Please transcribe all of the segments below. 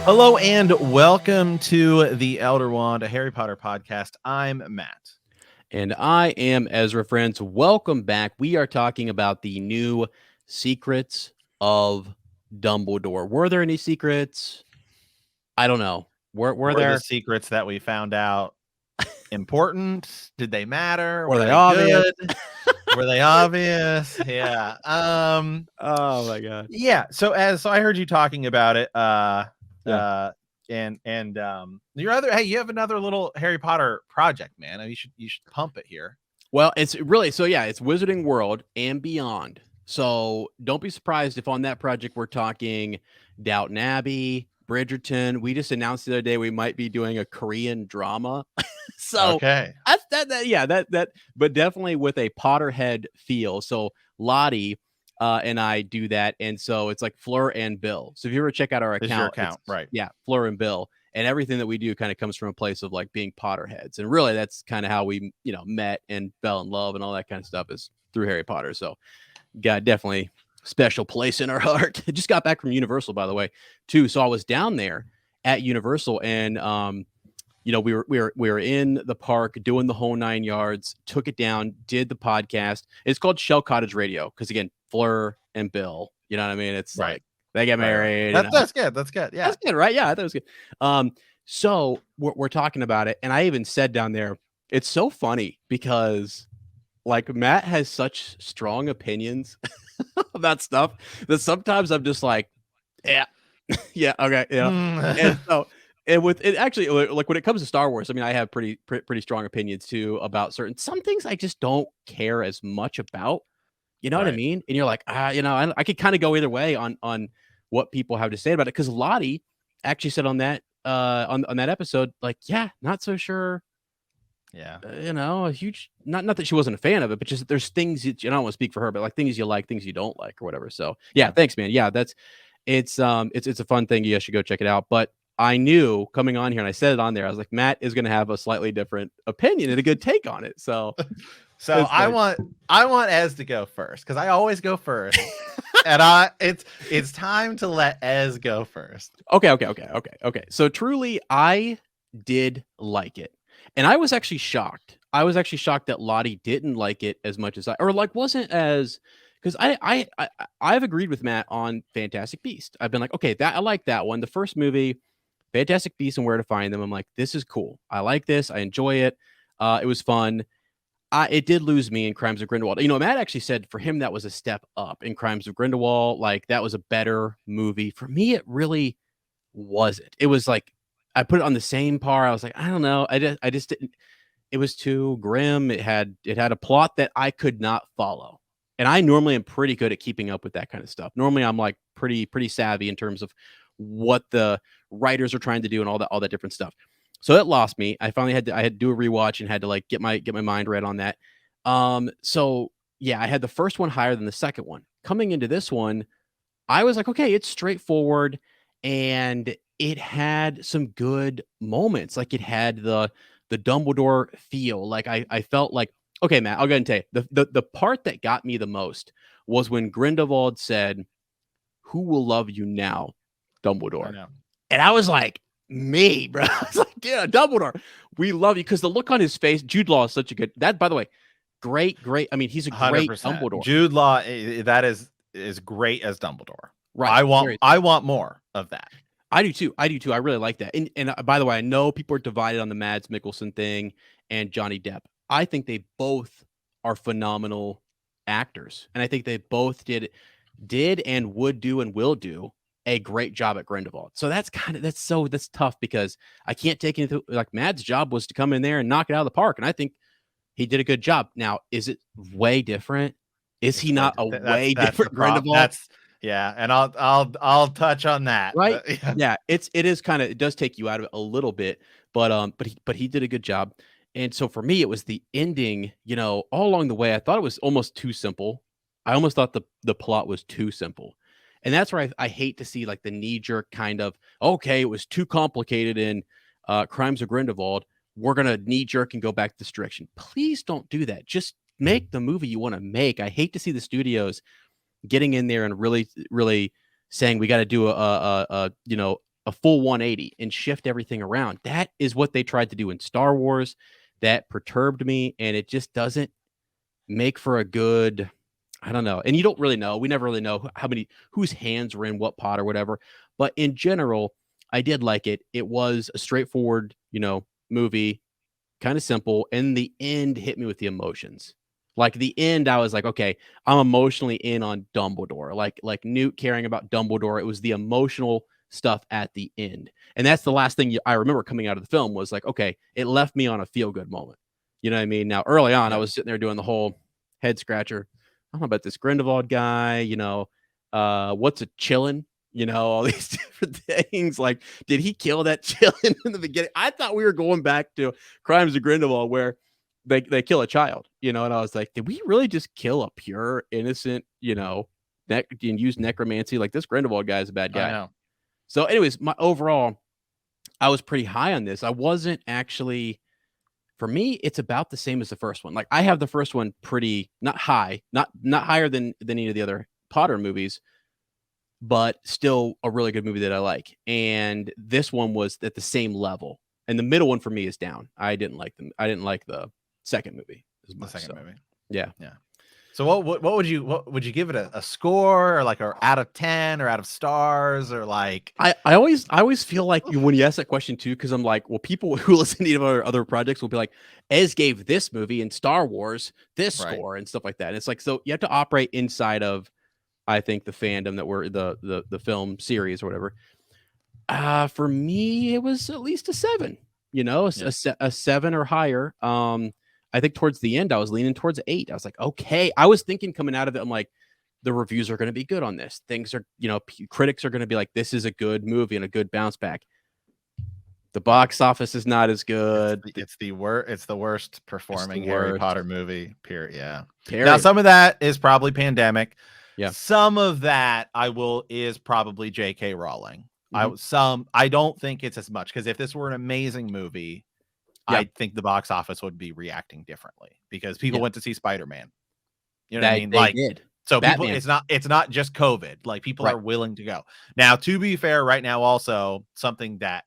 Hello and welcome to the Elder Wand, a Harry Potter podcast. I'm Matt. And I am Ezra, friends. Welcome back. We are talking about the new Secrets of Dumbledore. Were there any secrets? I don't know. Were the there? secrets that we found out important? Did they matter? Were they obvious? good? Were they obvious? Yeah. Oh my god. Yeah. So I heard you talking about it. Yeah. Your other you have another little Harry Potter project, man. You should pump it here. Well, it's Wizarding World and beyond. So don't be surprised if on that project we're talking Downton Abbey, Bridgerton. We just announced the other day we might be doing a Korean drama. So okay, that, but definitely with a Potterhead feel. So Lottie and I do that, and so it's like Fleur and Bill. So if you ever check out our account, right? Yeah, Fleur and Bill, and everything that we do kind of comes from a place of like being Potterheads, and really that's kind of how we met and fell in love and all that kind of stuff is through Harry Potter. So got definitely special place in our heart. I just got back from Universal, by the way, too. So I was down there at Universal, and we were in the park doing the whole 9 yards. Took it down, did the podcast. It's called Shell Cottage Radio because again, Fleur and Bill. You know what I mean? It's right. Like they get married. That's good. That's good. Yeah, that's good, right? Yeah, I thought it was good. So we're talking about it, and I even said down there, it's so funny because like Matt has such strong opinions about stuff that sometimes I'm just like, yeah, yeah, okay, yeah. And so, and with it actually, like when it comes to Star Wars, I mean, I have pretty strong opinions too about some things I just don't care as much about. You know what I mean? And you're like, I could kind of go either way on what people have to say about it. Because Lottie actually said on that on that episode, like, yeah, not so sure. Yeah, a huge not that she wasn't a fan of it, but just there's things that I don't want to speak for her, but like things you like, things you don't like, or whatever. So yeah, thanks, man. Yeah, it's a fun thing. You guys should go check it out. But I knew coming on here, and I said it on there, I was like, Matt is going to have a slightly different opinion and a good take on it. So I want Ez to go first because I always go first. And it's time to let Ez go first. Okay. So truly, I did like it. And I was actually shocked. I was actually shocked that Lottie didn't like it as much as wasn't as, because I've agreed with Matt on Fantastic Beast. I've been like, okay, that I like that one. The first movie, Fantastic Beasts and Where to Find Them. I'm like, this is cool. I like this. I enjoy it. It was fun. It did lose me in Crimes of Grindelwald. Matt actually said for him that was a step up in Crimes of Grindelwald. Like that was a better movie. For me, it really wasn't. It was like I put it on the same par. I was like, I don't know. I just didn't. It was too grim. It had a plot that I could not follow. And I normally am pretty good at keeping up with that kind of stuff. Normally I'm like pretty savvy in terms of what the writers are trying to do and all that different stuff. So it lost me. I finally had to do a rewatch and had to like get my mind right on that. So yeah, I had the first one higher than the second one. Coming into this one, I was like, okay, it's straightforward and it had some good moments. Like it had the Dumbledore feel. Like I felt like, okay, Matt, I'll go ahead and tell you the part that got me the most was when Grindelwald said, "Who will love you now, Dumbledore?" And I was like, me, bro. I was like, yeah, Dumbledore, we love you. Because the look on his face, Jude Law is such a good, that, by the way, great. I mean, he's a great 100%. Dumbledore. Jude Law, that is great as Dumbledore. Right. I want more of that. I do too. I really like that. And by the way, I know people are divided on the Mads Mikkelsen thing and Johnny Depp. I think they both are phenomenal actors. And I think they both did and would do and will do a great job at Grindelwald. So that's tough because I can't take anything. Like Mads' job was to come in there and knock it out of the park. And I think he did a good job. Now, is it way different? Is he not a way different Grindelwald? Yeah, and I'll touch on that. Right? Yeah, it does take you out of it a little bit, but he did a good job. And so for me, it was the ending, all along the way, I thought it was almost too simple. I almost thought the plot was too simple. And that's where I hate to see like the knee-jerk kind of, okay, it was too complicated in Crimes of Grindelwald. We're going to knee-jerk and go back to this direction. Please don't do that. Just make the movie you want to make. I hate to see the studios getting in there and really, really saying we got to do a a full 180 and shift everything around. That is what they tried to do in Star Wars. That perturbed me, and it just doesn't make for a good, I don't know. And you don't really know. We never really know whose hands were in what pot or whatever. But in general, I did like it. It was a straightforward, movie, kind of simple. And the end hit me with the emotions. Like the end, I was like, okay, I'm emotionally in on Dumbledore. Like Newt caring about Dumbledore. It was the emotional stuff at the end. And that's the last thing I remember coming out of the film was like, okay, it left me on a feel-good moment. You know what I mean? Now, early on, I was sitting there doing the whole head scratcher. I don't know about this Grindelwald guy, what's a chillin? All these different things. Like, did he kill that chillin in the beginning? I thought we were going back to Crimes of Grindelwald where they kill a child, and I was like, did we really just kill a pure, innocent, and use necromancy? Like, this Grindelwald guy is a bad guy. I know. So anyways, overall, I was pretty high on this. I wasn't actually, for me, it's about the same as the first one. Like, I have the first one pretty, not high, not higher than any of the other Potter movies, but still a really good movie that I like. And this one was at the same level. And the middle one for me is down. I didn't like the second movie as much. The second movie. Yeah. So what would you give it a score, or like a out of 10 or out of stars, or like? I always feel like when you ask that question too, because I'm like, well, people who listen to our other projects will be like, Ez gave this movie in Star Wars this score and stuff like that. And it's like, so you have to operate inside of, I think, the fandom that we're the film series or whatever. For me, it was at least a 7. A 7 or higher. I think towards the end, I was leaning towards 8. I was like, okay. I was thinking coming out of it, I'm like, the reviews are going to be good on this. Things are, critics are going to be like, this is a good movie and a good bounce back. The box office is not as good. It's the worst performing Harry Potter movie. Period. Yeah. Period. Now, some of that is probably pandemic. Yeah. Some of that is probably J.K. Rowling. I don't think it's as much, because if this were an amazing movie, I think the box office would be reacting differently, because people went to see Spider-Man. You know what I mean? They did. So Batman. It's not just COVID. Like, people are willing to go. Now, to be fair, right now also something that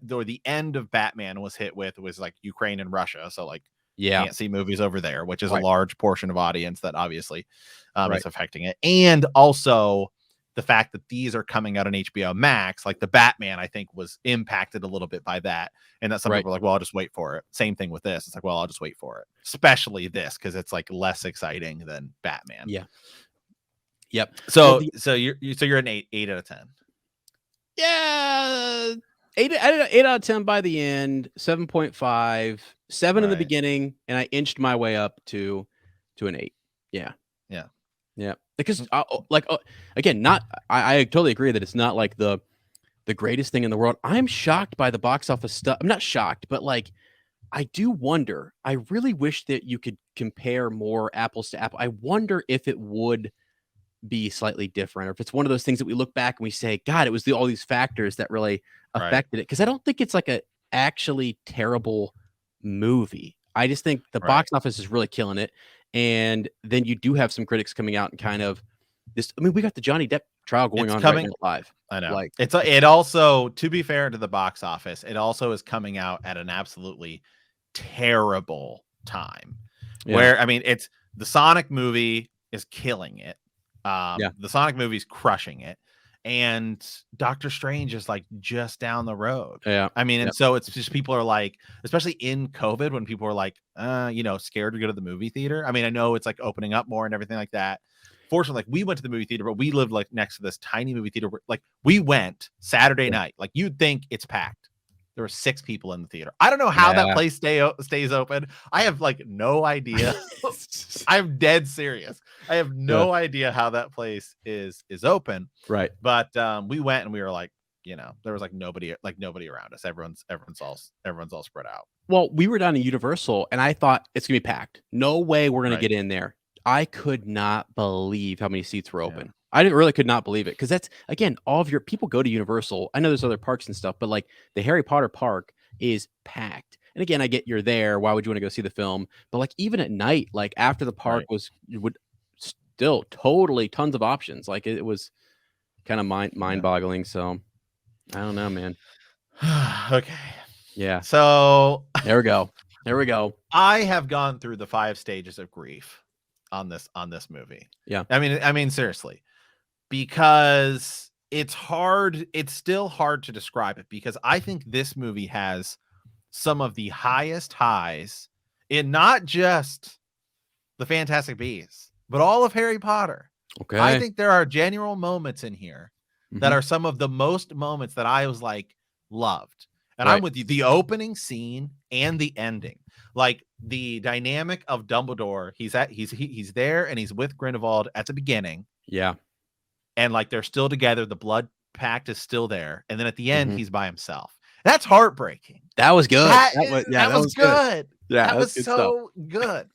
the end of Batman was hit with was like Ukraine and Russia. So like, you can't see movies over there, which is a large portion of audience that obviously is affecting it. And also the fact that these are coming out on HBO Max, like the Batman, I think was impacted a little bit by that. And that some people are like, well, I'll just wait for it. Same thing with this. It's like, well, I'll just wait for it. Especially this, because it's like less exciting than Batman. Yeah. Yep. So you're an 8 out of 10. Yeah. 8 out of 10 by the end, 7.5, 7 in the beginning, and I inched my way up to an 8. Yeah. Because again, I totally agree that it's not like the greatest thing in the world. I'm shocked by the box office stuff. I'm not shocked, but like, I do wonder. I really wish that you could compare more apples to apple. I wonder if it would be slightly different, or if it's one of those things that we look back and we say, God, it was all these factors that really affected it. Because I don't think it's like a actually terrible movie. I just think the box office is really killing it. And then you do have some critics coming out and kind of this. I mean, we got the Johnny Depp trial going on right now live. I know. Like, it also, to be fair to the box office, it also is coming out at an absolutely terrible time. Where, I mean, it's the Sonic movie is killing it. The Sonic movie's crushing it. And Doctor Strange is like just down the road. Yeah. I mean, and so it's just, people are like, especially in COVID, when people are like, scared to go to the movie theater. I mean, I know it's like opening up more and everything like that. Fortunately, like, we went to the movie theater, but we lived like next to this tiny movie theater. Like, we went Saturday night. Like, you'd think it's packed. There were 6 people in the theater. I don't know how that place stays open. I have like no idea. I'm dead serious. I have no idea how that place is open. Right. But we went and we were like, there was like nobody around us. Everyone's all spread out. Well, we were down in Universal and I thought it's gonna be packed. No way we're gonna get in there. I could not believe how many seats were open. I could not believe it, because that's, again, all of your people go to Universal. I know there's other parks and stuff, but like the Harry Potter park is packed. And again, I get you're there. Why would you want to go see the film? But like, even at night, like after the park would still totally tons of options. Like, it was kind of mind boggling. So I don't know, man. Okay. Yeah. So There we go. There we go. I have gone through the 5 stages of grief on this movie. Yeah. I mean seriously, because it's hard. It's still hard to describe it because I think this movie has some of the highest highs in not just the Fantastic Beasts, but all of Harry Potter. Okay. I think there are genuine moments in here that are some of the most moments that I was like loved. And I'm with you. The opening scene and the ending, like the dynamic of Dumbledore. He's there and he's with Grindelwald at the beginning. Yeah. And like they're still together. The blood pact is still there. And then at the end, he's by himself. That's heartbreaking. That was good. That was good. Yeah, that was so good.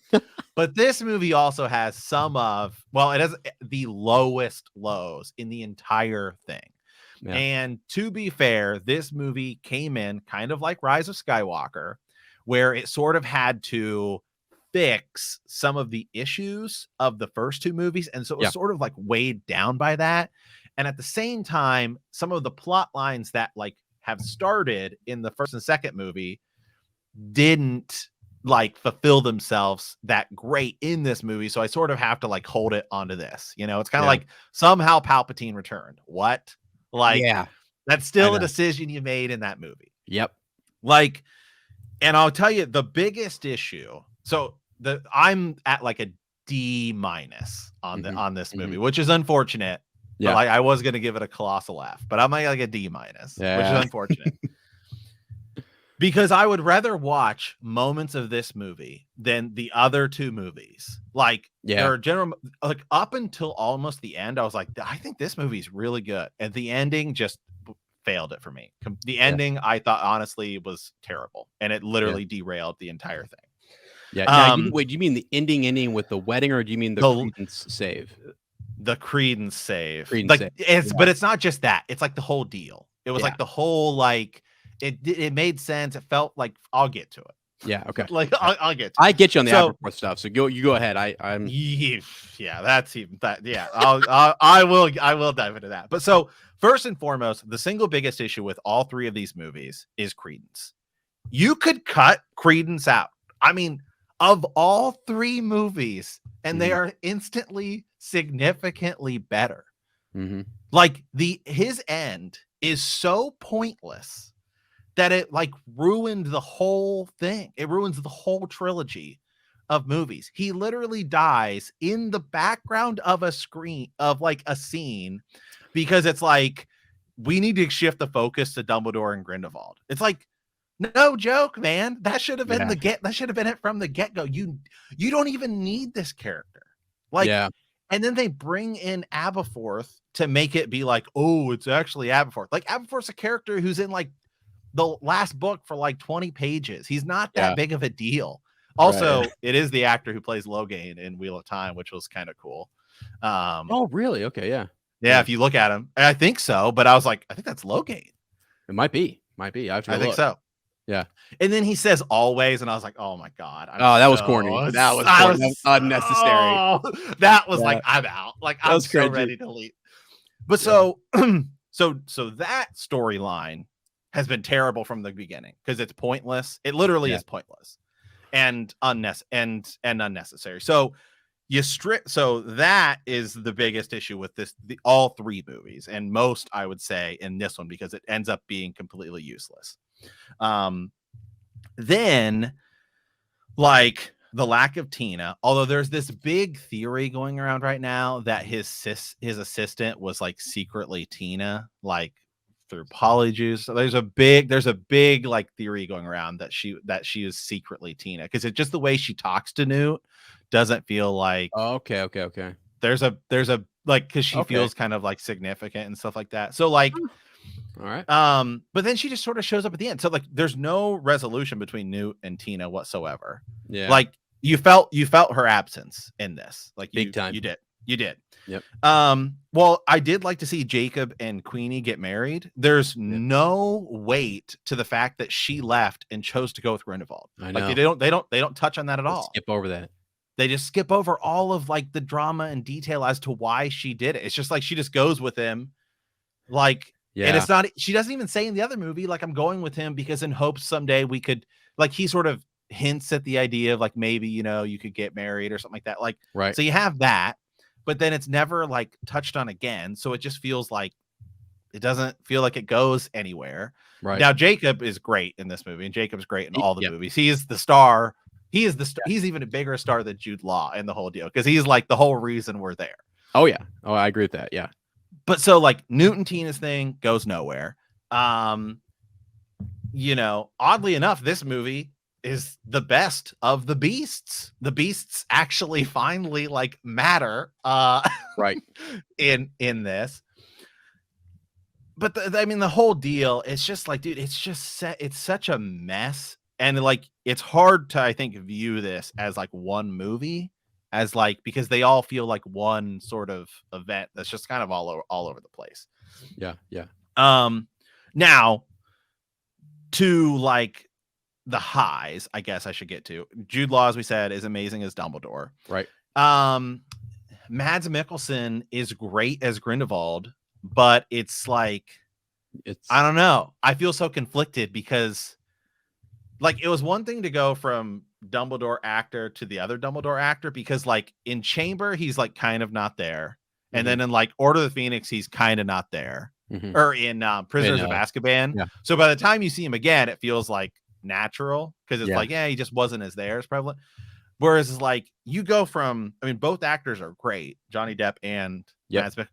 But this movie also has some of, well, it has the lowest lows in the entire thing. Yeah. And to be fair, this movie came in kind of like Rise of Skywalker, where it sort of had to fix some of the issues of the first 2 movies. And so it was sort of like weighed down by that. And at the same time, some of the plot lines that like have started in the first and second movie didn't like fulfill themselves that great in this movie. So I sort of have to like hold it onto this, you know, it's kind of like somehow Palpatine returned. What? Like, that's still a decision you made in that movie. Yep. Like, and I'll tell you the biggest issue. So I'm at like a D- on this movie, which is unfortunate. Yeah. But like I was going to give it a colossal F, but I'm like a D-, which is unfortunate. Because I would rather watch moments of this movie than the other 2 movies. Like, there are general, like up until almost the end, I was like, I think this movie's really good. And the ending just failed it for me. The ending, I thought honestly was terrible, and it literally derailed the entire thing. Yeah. Wait, do you mean the ending with the wedding, or do you mean the Credence save? The Credence save. But it's not just that. It's like the whole deal. It was like the whole like. It made sense. It felt like I'll get to it. Yeah. Okay. Like I'll get to it. I get you on the Aberforth stuff. So you go ahead. I'm. Yeah, that's even that. Yeah, I will dive into that. But so first and foremost, the single biggest issue with all 3 of these movies is Credence. You could cut Credence out. I mean, of all 3 movies, and they are instantly significantly better. Like his end is so pointless that it like ruined the whole thing. It ruins the whole trilogy of movies. He literally dies in the background of a screen of like a scene because it's like we need to shift the focus to Dumbledore and Grindelwald. It's like, no joke, man. That should have been that should have been it from the get-go. You don't even need this character. Like, and then they bring in Aberforth to make it be like, oh, it's actually Aberforth. Like Aberforth's a character who's in like the last book for like 20 pages. He's not that big of a deal. Also, it is the actor who plays Logain in Wheel of Time, which was kind of cool. Oh, really? Okay, yeah. If you look at him, I think so. But I was like, I think that's Logain. It might be. I think so. Yeah. And then he says always, and I was like, oh my God. That was corny. That was corny. That was unnecessary. That was like, I'm out. Like, I'm so ready to leave. But so that storyline has been terrible from the beginning because it's pointless. It literally is pointless and unnecessary. So so that is the biggest issue with all 3 movies, and most I would say in this one, because it ends up being completely useless. Then like the lack of Tina, although there's this big theory going around right now that his assistant was like secretly Tina, like through Polyjuice. So there's a big like theory going around that she is secretly Tina, because it's just the way she talks to Newt doesn't feel like okay. There's a like, because she feels kind of like significant and stuff like that. So like, all right. But then she just sort of shows up at the end. So like, there's no resolution between Newt and Tina whatsoever. Yeah. Like you felt her absence in this. Like big time. You did. Yep. Well, I did like to see Jacob and Queenie get married. There's no weight to the fact that she left and chose to go with Grindelwald. I know. Like they don't touch on that at all. Skip over that. They just skip over all of like the drama and detail as to why she did it. It's just like she just goes with him. Like, And it's not, she doesn't even say in the other movie, like, I'm going with him because in hopes someday we could, like, he sort of hints at the idea of like, maybe, you know, you could get married or something like that. Like, right. So you have that, but then it's never like touched on again. So it just feels like it doesn't feel like it goes anywhere. Right. Now, Jacob is great in this movie, and Jacob's great in all the movies. He is the star. He is the star. He's even a bigger star than Jude Law in the whole deal because he's like the whole reason we're there. Oh, yeah. Oh, I agree with that. Yeah. But so like Newton Tina's thing goes nowhere. You know, oddly enough, this movie is the best of the beasts. The beasts actually finally like matter right in this. But I mean, the whole deal, it's just like, dude, it's just it's such a mess. And like, it's hard to, I think, view this as like one movie, as like, because they all feel like one sort of event that's just kind of all over the place. Yeah. Yeah. Now to like the highs, I guess I should get to. Jude Law, as we said, is amazing as Dumbledore. Right. Mads Mikkelsen is great as Grindelwald, but it's like, I don't know. I feel so conflicted because like, it was one thing to go from Dumbledore actor to the other Dumbledore actor, because like in Chamber, he's like kind of not there. And then in like Order of the Phoenix, he's kind of not there. Or in Prisoners of Azkaban. Yeah. So by the time you see him again, it feels like natural because it's like, yeah, he just wasn't as there as prevalent. Whereas it's like, you go from, I mean, both actors are great, Johnny Depp and Mads Mikkelsen,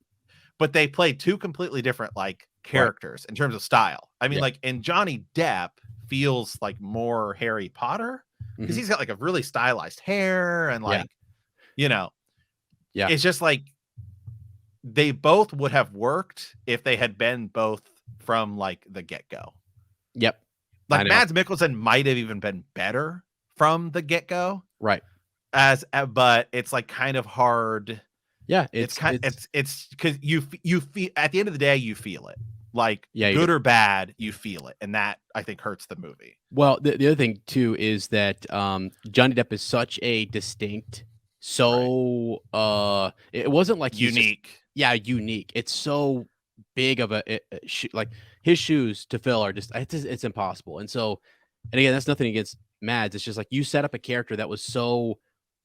but they play two completely different like characters in terms of style. I mean, like, and Johnny Depp feels like more Harry Potter because he's got like a really stylized hair and like, you know, it's just like they both would have worked if they had been both from like the get-go. Yep. Like Mads Mikkelsen might have even been better from the get-go. Right. But it's like kind of hard. Yeah. It's because you feel at the end of the day, you feel it. Like, good or bad, you feel it. And that, I think, hurts the movie. Well, the other thing, too, is that Johnny Depp is such a distinct, it wasn't like unique. Unique. It's so big of like his shoes to fill are just, it's impossible. And so, and again, that's nothing against Mads. It's just like you set up a character that was so,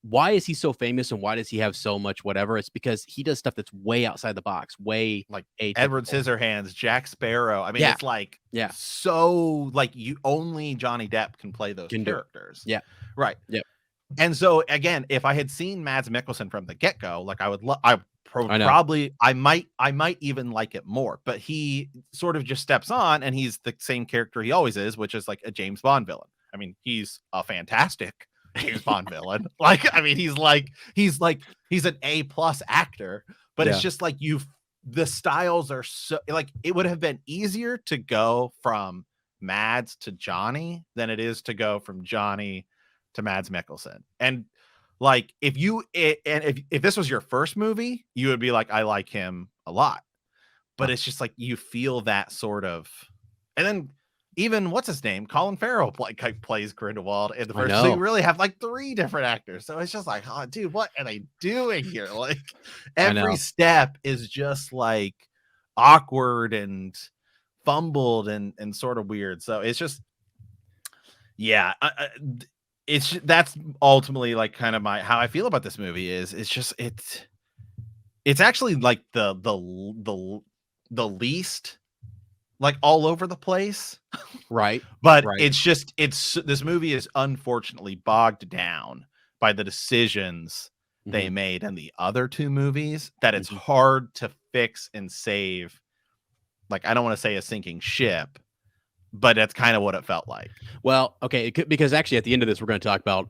why is he so famous and why does he have so much whatever? It's because he does stuff that's way outside the box, way like Edward Scissorhands, Jack Sparrow. I mean, it's like, so like you only Johnny Depp can play those characters. Yeah. Right. Yep. And so again, if I had seen Mads Mikkelsen from the get-go, like I might even like it more, but he sort of just steps on and he's the same character he always is, which is like a James Bond villain. I mean, he's a fantastic James Bond villain. Like, I mean, he's an A+ actor, but it's just like the styles are so like, it would have been easier to go from Mads to Johnny than it is to go from Johnny to Mads Mikkelsen. And like, if this was your first movie, you would be like, I like him a lot, but it's just like, you feel that sort of, and then even what's his name, Colin Farrell plays Grindelwald in the first. So you really have like 3 different actors. So it's just like, oh, dude, what are they doing here? Like, every step is just like awkward and fumbled and sort of weird. So it's just, that's ultimately like kind of how I feel about this movie is it's actually like the least like all over the place. Right. But this movie is unfortunately bogged down by the decisions they made in the other 2 movies that it's hard to fix and save. Like, I don't want to say a sinking ship, but that's kind of what it felt like. Well, okay, because actually at the end of this, we're going to talk about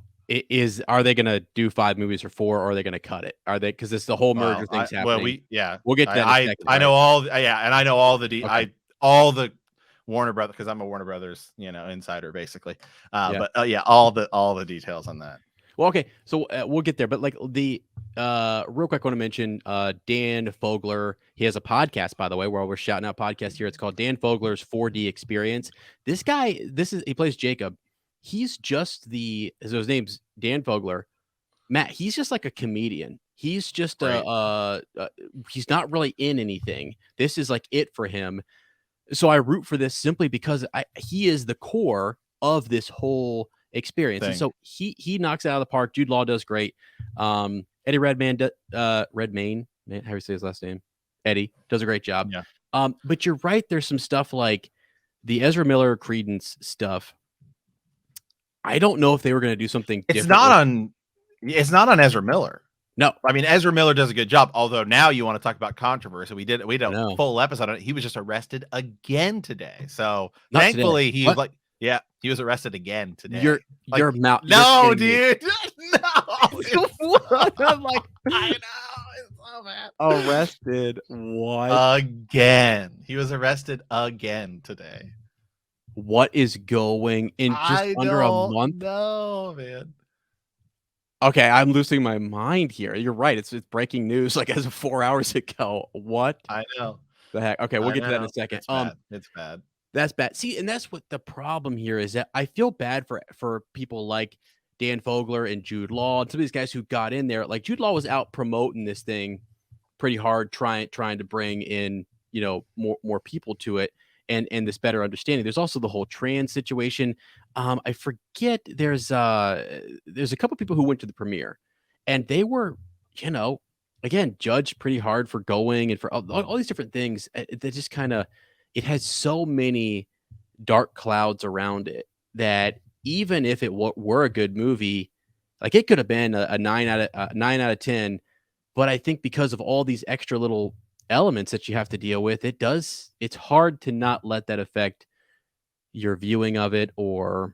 are they going to do 5 movies or 4, or are they going to cut it? Are they, because it's the whole merger thing's happening. Well, we'll get to that. I know all, and I know all the all the Warner Brothers, because I'm a Warner Brothers, insider basically. But all the details on that. Well, okay, so we'll get there, but like the real quick, I want to mention Dan Fogler. He has a podcast, by the way, where we're shouting out podcasts here. It's called Dan Fogler's 4D Experience. This guy, he plays Jacob. He's just his name's Dan Fogler. Matt, he's just like a comedian. He's just he's not really in anything. This is like it for him. So I root for this simply because he is the core of this whole experience. And so he knocks it out of the park. Jude Law does great. Eddie Redmayne, Redmayne, how do you say his last name? Eddie does a great job. Yeah. But you're right. There's some stuff like the Ezra Miller Credence stuff. I don't know if they were going to do something different. It's not on Ezra Miller. No. I mean, Ezra Miller does a good job. Although now you want to talk about controversy. We did a full episode on it. He was just arrested again today. So Not thankfully today. he was like, yeah, he was arrested again today. Your mouth. No, dude. No. What? I'm like, I know. It's so bad. Arrested. What? Again. He was arrested again today. What is going in just under a month? No, man. Okay, I'm losing my mind here. You're right. It's breaking news like as of 4 hours ago. What? I know. The heck? Okay, we'll get to that in a second. It's bad. That's bad. See, and that's what the problem here is, that I feel bad for people like Dan Fogler and Jude Law and some of these guys who got in there. Like Jude Law was out promoting this thing pretty hard, trying to bring in, you know, more people to it and this better understanding. There's also the whole trans situation. I forget there's a couple people who went to the premiere and they were, you know, again, judged pretty hard for going and for all these different things. They just kind of, it has so many dark clouds around it that even if it were a good movie, like it could have been a 9 out of 10. But I think because of all these extra little elements that you have to deal with, it's hard to not let that affect your viewing of it or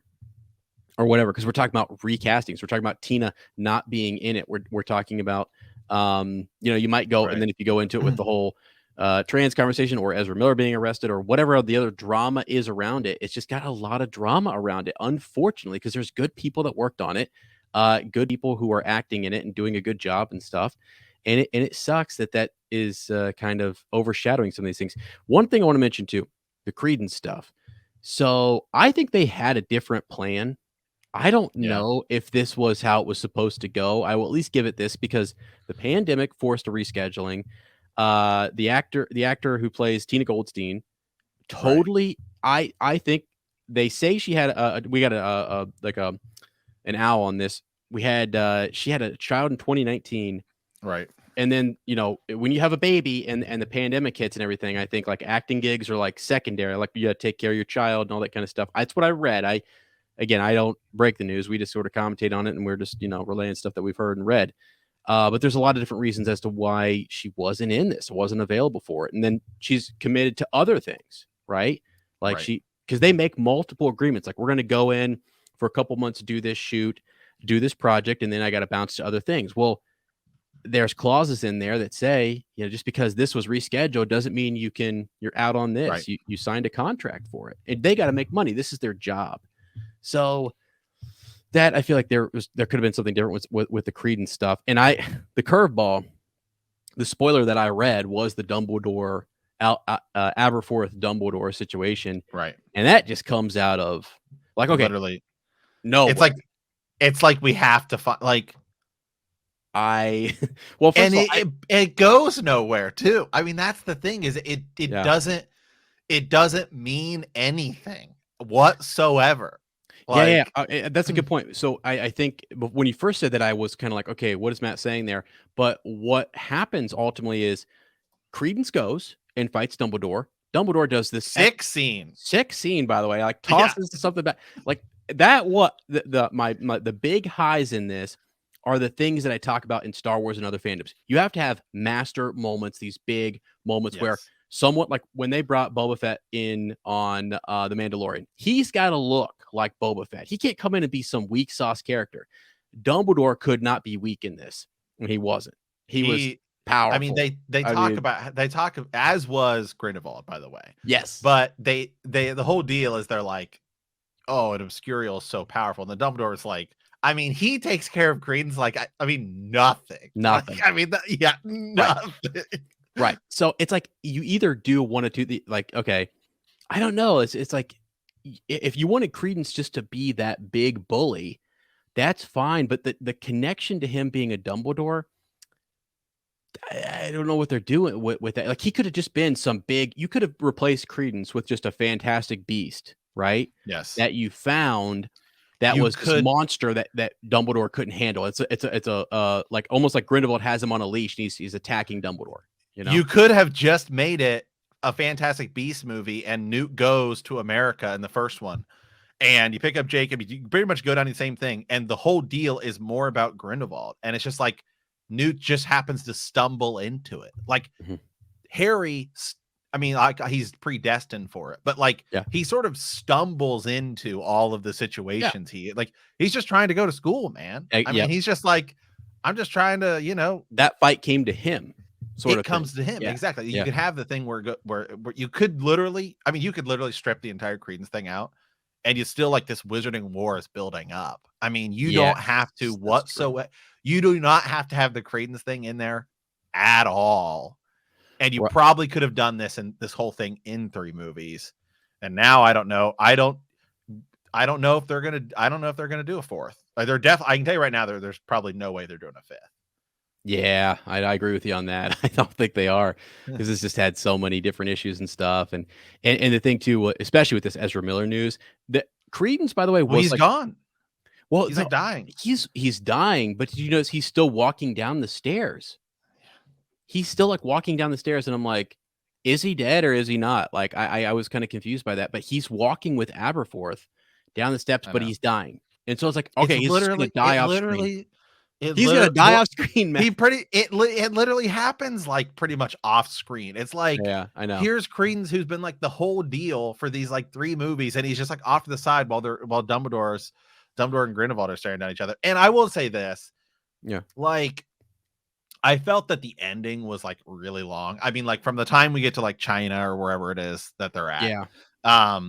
whatever. Because we're talking about recastings. We're talking about Tina not being in it. We're talking about, you know, you might go, and then if you go into it with the whole trans conversation or Ezra Miller being arrested or whatever the other drama is around it, it's just got a lot of drama around it, unfortunately, because there's good people that worked on it, good people who are acting in it and doing a good job and stuff. And it sucks that is kind of overshadowing some of these things. One thing I want to mention too, the Credence stuff. So I think they had a different plan. I don't know if this was how it was supposed to go. I will at least give it this because the pandemic forced a rescheduling. The actor who plays Tina Goldstein, totally. I think they say she had we got an owl on this. We had she had a child in 2019. Right. And then, you know, when you have a baby and the pandemic hits and everything, I think like acting gigs are like secondary, like you got to take care of your child and all that kind of stuff. That's what I read. I don't break the news. We just sort of commentate on it and we're just, you know, relaying stuff that we've heard and read. But there's a lot of different reasons as to why she wasn't in this, wasn't available for it. And then she's committed to other things, right? Like because they make multiple agreements. Like we're going to go in for a couple months to do this shoot, do this project, and then I got to bounce to other things. Well, there's clauses in there that say, you know, just because this was rescheduled doesn't mean you're out on this. Right. You signed a contract for it. And they got to make money. This is their job. So that I feel like there could have been something different with the Credence stuff. And the curveball, the spoiler that I read was the Dumbledore Aberforth Dumbledore situation. Right. And that just comes out of like, okay, literally, no, it's like we have to find like, well, and it goes nowhere too. I mean, that's the thing is it doesn't mean anything whatsoever. Like, that's a good point. So I think when you first said that, I was kind of like, okay, what is Matt saying there? But what happens ultimately is Credence goes and fights Dumbledore. Dumbledore does this sick scene, by the way, like tosses something back like that. What the big highs in this are the things that I talk about in Star Wars and other fandoms. You have to have master moments, these big moments where somewhat like when they brought Boba Fett in on The Mandalorian, he's got to look like Boba Fett. He can't come in and be some weak sauce character. Dumbledore could not be weak in this, and he wasn't. He was powerful. I mean, they talk as was Grindelwald, by the way. Yes, but they the whole deal is they're like, oh, an Obscurial is so powerful, and the Dumbledore is like, I mean, he takes care of Credence like I mean nothing. Nothing. Like, I mean, nothing. Right. So it's like you either do one or two. Like, okay, I don't know. It's like if you wanted Credence just to be that big bully, that's fine. But the connection to him being a Dumbledore, I don't know what they're doing with that. Like, he could have just been some big. You could have replaced Credence with just a fantastic beast, right? Yes. That you found that You was this could monster that Dumbledore couldn't handle. It's a like almost like Grindelwald has him on a leash and he's attacking Dumbledore. You know? you could have just made it a Fantastic Beasts movie and Newt goes to America in the first one. And you pick up Jacob, you pretty much go down the same thing. And the whole deal is more about Grindelwald. And it's just like Newt just happens to stumble into it. Like Mhm. Harry, I mean, like he's predestined for it, but like Yeah. he sort of stumbles into all of the situations. He's just trying to go to school, man. I mean, Yep. he's just like, I'm just trying to, That fight came to him, sort it of comes thing. to him. Yeah. Exactly. You Yeah. could have the thing where you could literally, I mean, you could literally strip the entire Credence thing out and you still like this wizarding war is building up. I mean, you don't have to Yes, that's true. whatsoever. You do not have to have the Credence thing in there at all. And you Ri probably could have done this whole thing in 3 movies. And now I don't know. I don't know if they're gonna do a 4th. I can tell you right now there's probably no way they're doing a 5th. Yeah, I agree with you on that. I don't think they are, because this just had so many different issues and stuff, and the thing too, especially with this Ezra Miller news, that Credence, by the way, Well, was he's like, gone. well, He's no, like dying. he's dying, but did you notice he's still walking down the stairs? He's still like walking down the stairs, and I'm like, is he dead or is he not? Like, I was kind of confused by that, but he's walking with Aberforth down the steps, I but know. he's dying, and so I was like, It's okay, he's just gonna literally die it off screen. literally it He's gonna literally die well, off screen, man. it literally happens like pretty much off screen. It's like Yeah, I know. here's Credence who's been like the whole deal for these like 3 movies and he's just like off to the side while Dumbledore and Grindelwald are staring at each other. And I will say this, Yeah. like I felt that the ending was like really long. I mean, like from the time we get to like China or wherever it is that they're at. Yeah.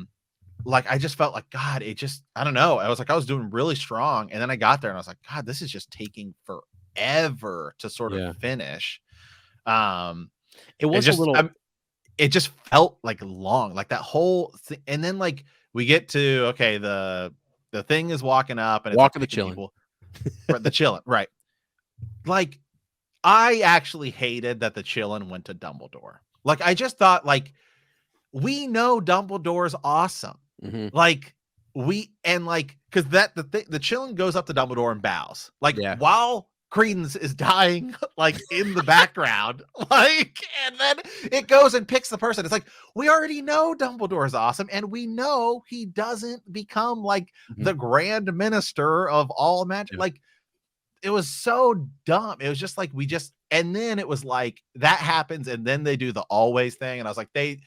Like I just felt like God, I don't know. I was like, I was doing really strong. And then I got there and I was like, God, this is just taking forever to sort Yeah. of finish. Um, It it was a just little it just felt like long, like that whole thing. And then like we get to okay, the thing is walking up and it's like walk of the picking chillin'. people. Right, the chillin', right. Like I actually hated that the chillin' went to Dumbledore. Like I just thought like we know Dumbledore's awesome. Mhm. Like because the chillin' goes up to Dumbledore and bows. Like Yeah. while Credence is dying, like in the background, like, and then it goes and picks the person. It's like we already know Dumbledore's awesome, and we know he doesn't become like Mhm. the Grand Minister of all magic. Yeah. Like it was so dumb. It was just like and then it was like that happens, and then they do the always thing, and I was like, they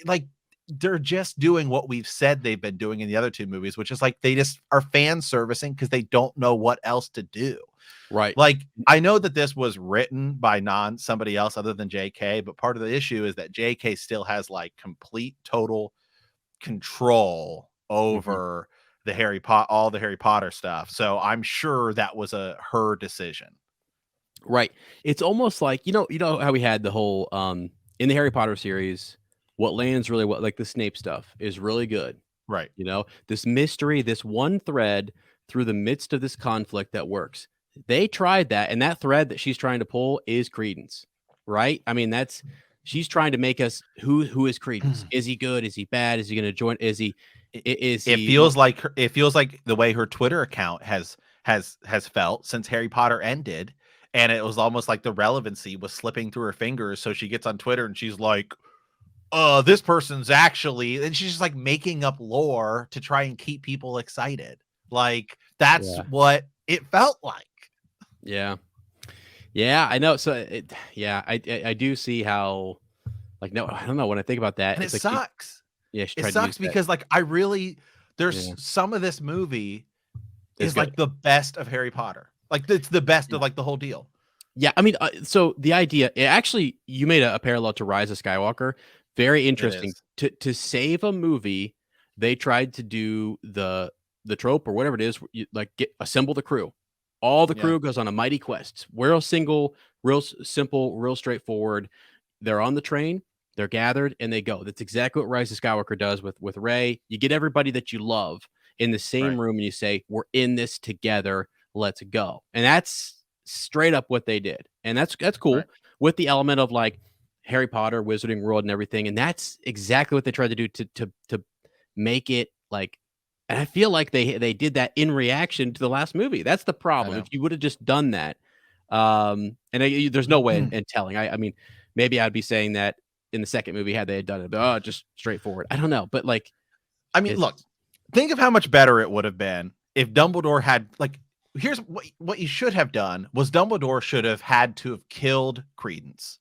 like they're just doing what we've said they've been doing in the other 2 movies, which is like they just are fan servicing because they don't know what else to do. Right. Like I know that this was written by somebody else other than JK, but part of the issue is that JK still has like complete total control over all the Harry Potter stuff. So I'm sure that was her decision. Right. It's almost like, you know how we had the whole in the Harry Potter series, what lands really well, like the Snape stuff is really good. Right. You know, this mystery, this one thread through the midst of this conflict that works. They tried that, and that thread that she's trying to pull is Credence, right? I mean, she's trying to make us who is Credence? Is he good? Is he bad? Is he going to join? Is he? It feels like the way her Twitter account has felt since Harry Potter ended, and it was almost like the relevancy was slipping through her fingers. So she gets on Twitter and she's like, this person's actually, and she's just like making up lore to try and keep people excited. Like that's what it felt like. Yeah. Yeah, I know. So I do see how, like, no, I don't know. When I think about that, And it's it like, sucks. it Sucks because like there's some of this movie is like the best of Harry Potter. Like it's the best of like the whole deal. Yeah, I mean, so the idea, actually, you made a parallel to Rise of Skywalker. Very interesting. To save a movie, they tried to do the trope or whatever it is, like assemble the crew. All the crew goes on a mighty quest. Real simple, real straightforward. They're on the train, they're gathered, and they go. That's exactly what Rise of Skywalker does with Rey. You get everybody that you love in the same room, and you say, "We're in this together. Let's go." And that's straight up what they did, and that's cool. Right. with the element of like Harry Potter, Wizarding World, and everything. And that's exactly what they tried to do to make it like. And I feel like they did that in reaction to the last movie. That's the problem. If you would have just done that, there's no way in telling. I mean, maybe I'd be saying that in the second movie had they had done it, but just straightforward. I don't know, but like, I mean, look, think of how much better it would have been if Dumbledore had like. Here's what you should have done was Dumbledore should have had to have killed Credence.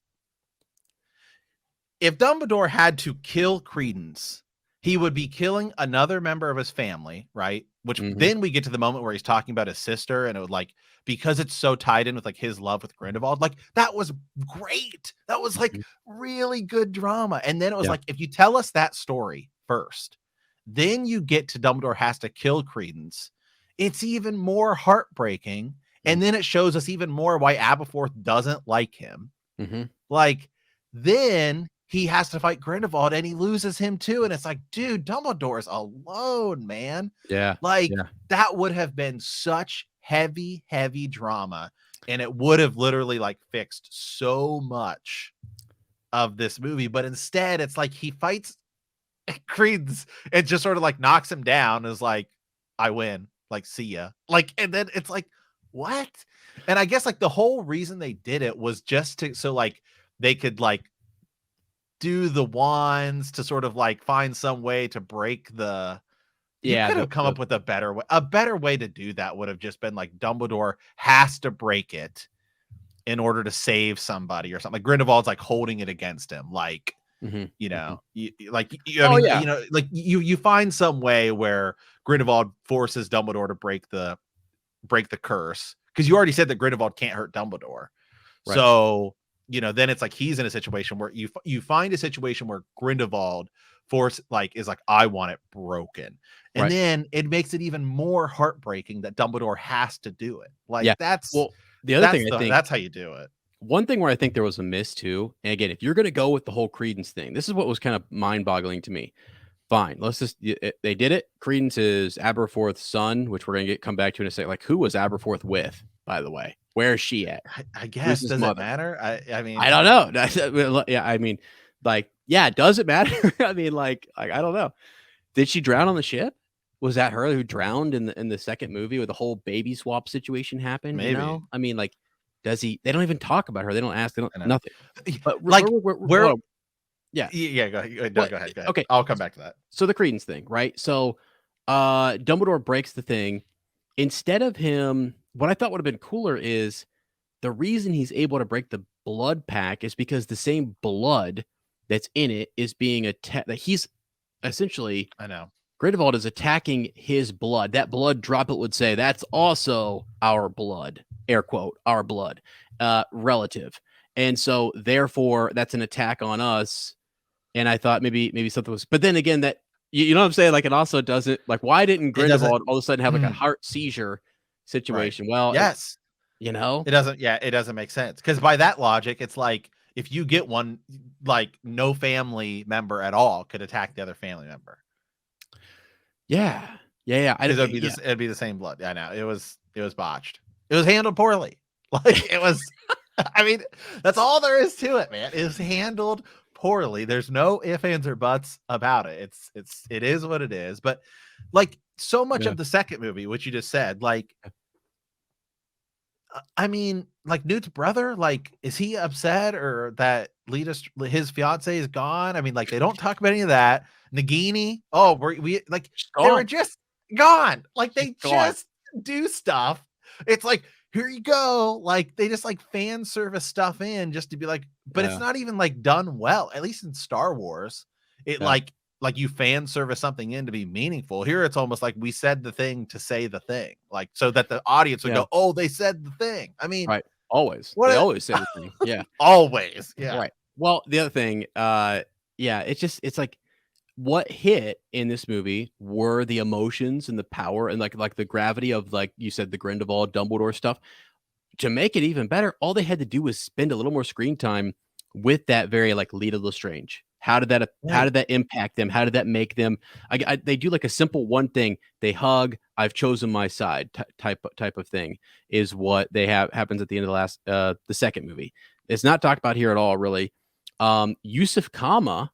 If Dumbledore had to kill Credence, he would be killing another member of his family, right? Which then we get to the moment where he's talking about his sister, and it would like, because it's so tied in with like his love with Grindelwald, like that was great. That was like really good drama. And then it was like, if you tell us that story first, then you get to Dumbledore has to kill Credence. It's even more heartbreaking. And then it shows us even more why Aberforth doesn't like him. Like, then he has to fight Grindelwald and he loses him too. And it's like, dude, Dumbledore's alone, man. Yeah. Like, that would have been such heavy, heavy drama. And it would have literally like fixed so much of this movie. But instead, it's like he fights Credence and just sort of like knocks him down, is like, I win. Like, see ya. Like, and then it's like, what? And I guess like the whole reason they did it was just to, so like they could like do the wands to sort of like find some way to break the, you could have come up with a better way. A better way to do that would have just been like Dumbledore has to break it in order to save somebody or something. Like Grindelwald's like holding it against him. Like, you know, you know, like you find some way where Grindelwald forces Dumbledore to break the curse, because you already said that Grindelwald can't hurt Dumbledore. Right. So, you know, then it's like he's in a situation where you find a situation where Grindelwald is like, I want it broken. And then it makes it even more heartbreaking that Dumbledore has to do it. Like that's the other thing I think that's how you do it. One thing where I think there was a miss too, and again, if you're going to go with the whole Credence thing, this is what was kind of mind-boggling to me. Fine, let's just they did it. Credence is Aberforth's son, which we're going to come back to in a second. Like, who was Aberforth with, by the way? Where is she at? I guess does it matter? I mean, I don't know. Yeah, I mean, like, yeah, does it matter? I mean, like, I don't know. Did she drown on the ship? Was that her who drowned in the second movie where the whole baby swap situation happened? Maybe. You know? I mean, like, does he? They don't even talk about her. They don't ask. They don't nothing. But like, where? Yeah. Go ahead. Go ahead. Okay, I'll come back to that. So the Credence thing, right? So, Dumbledore breaks the thing. Instead of him, what I thought would have been cooler is the reason he's able to break the blood pack is because the same blood that's in it is being attacked. That he's essentially, I know, Grindelwald is attacking his blood. That blood droplet would say that's also our blood, air quote, our blood, relative. And so therefore that's an attack on us. And I thought maybe something was, but then again, that, you know what I'm saying? Like, it also doesn't, like, why didn't Grindelwald all of a sudden have like a heart seizure situation? Right. Well, yes, you know, it doesn't make sense. Because by that logic, it's like, if you get one, like, no family member at all could attack the other family member. Yeah. It'd be the same blood. I know it was botched. It was handled poorly. Like, it was. I mean, that's all there is to it, man. It was handled poorly. There's no ifs, ands, or buts about it. It is what it is. But like, so much of the second movie, which you just said, like, I mean, like, Newt's brother, like, is he upset or that his fiance is gone? I mean, like, they don't talk about any of that. Nagini, we like, they were just gone. Like, they just do stuff. It's like, here you go. Like, they just like fan service stuff in just to be like, but it's not even like done well. At least in Star Wars, it like you fan service something in to be meaningful. Here it's almost like we said the thing to say the thing, like, so that the audience would go, oh, they said the thing. I mean, right. Always. They always say the thing. Yeah. Always. Yeah. Right. Well, the other thing, it's like, what hit in this movie were the emotions and the power and like the gravity of, like you said, the Grindelwald Dumbledore stuff. To make it even better, all they had to do was spend a little more screen time with that very like Lita Lestrange. How did that impact them? How did that make them? They do like a simple one thing. They hug. I've chosen my side type of thing is what they have happens at the end of the second movie. It's not talked about here at all, really. Yusuf Kama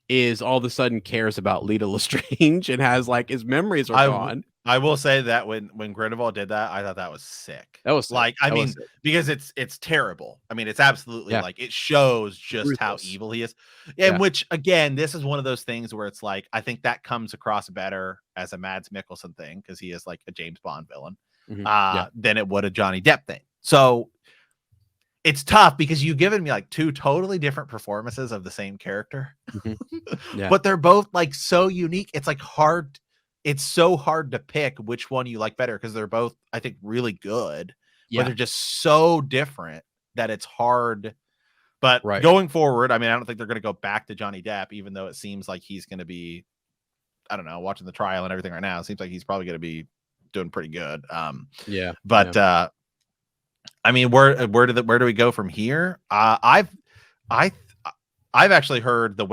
is all of a sudden cares about Lita Lestrange and has like his memories are gone. I will say that when Grindelwald did that, I thought that was sick. That was sick. Like, I mean, because it's terrible. I mean, it's absolutely like it shows just how evil he is. And which again, this is one of those things where it's like I think that comes across better as a Mads Mikkelsen thing because he is like a James Bond villain than it would a Johnny Depp thing. So it's tough because you've given me like two totally different performances of the same character, but they're both like so unique. It's like hard. It's so hard to pick which one you like better because they're both, I think, really good, but they're just so different that it's hard. But going forward, I mean, I don't think they're going to go back to Johnny Depp, even though it seems like he's going to be, I don't know, watching the trial and everything right now. It seems like he's probably going to be doing pretty good. I mean, where do we go from here? I've actually heard a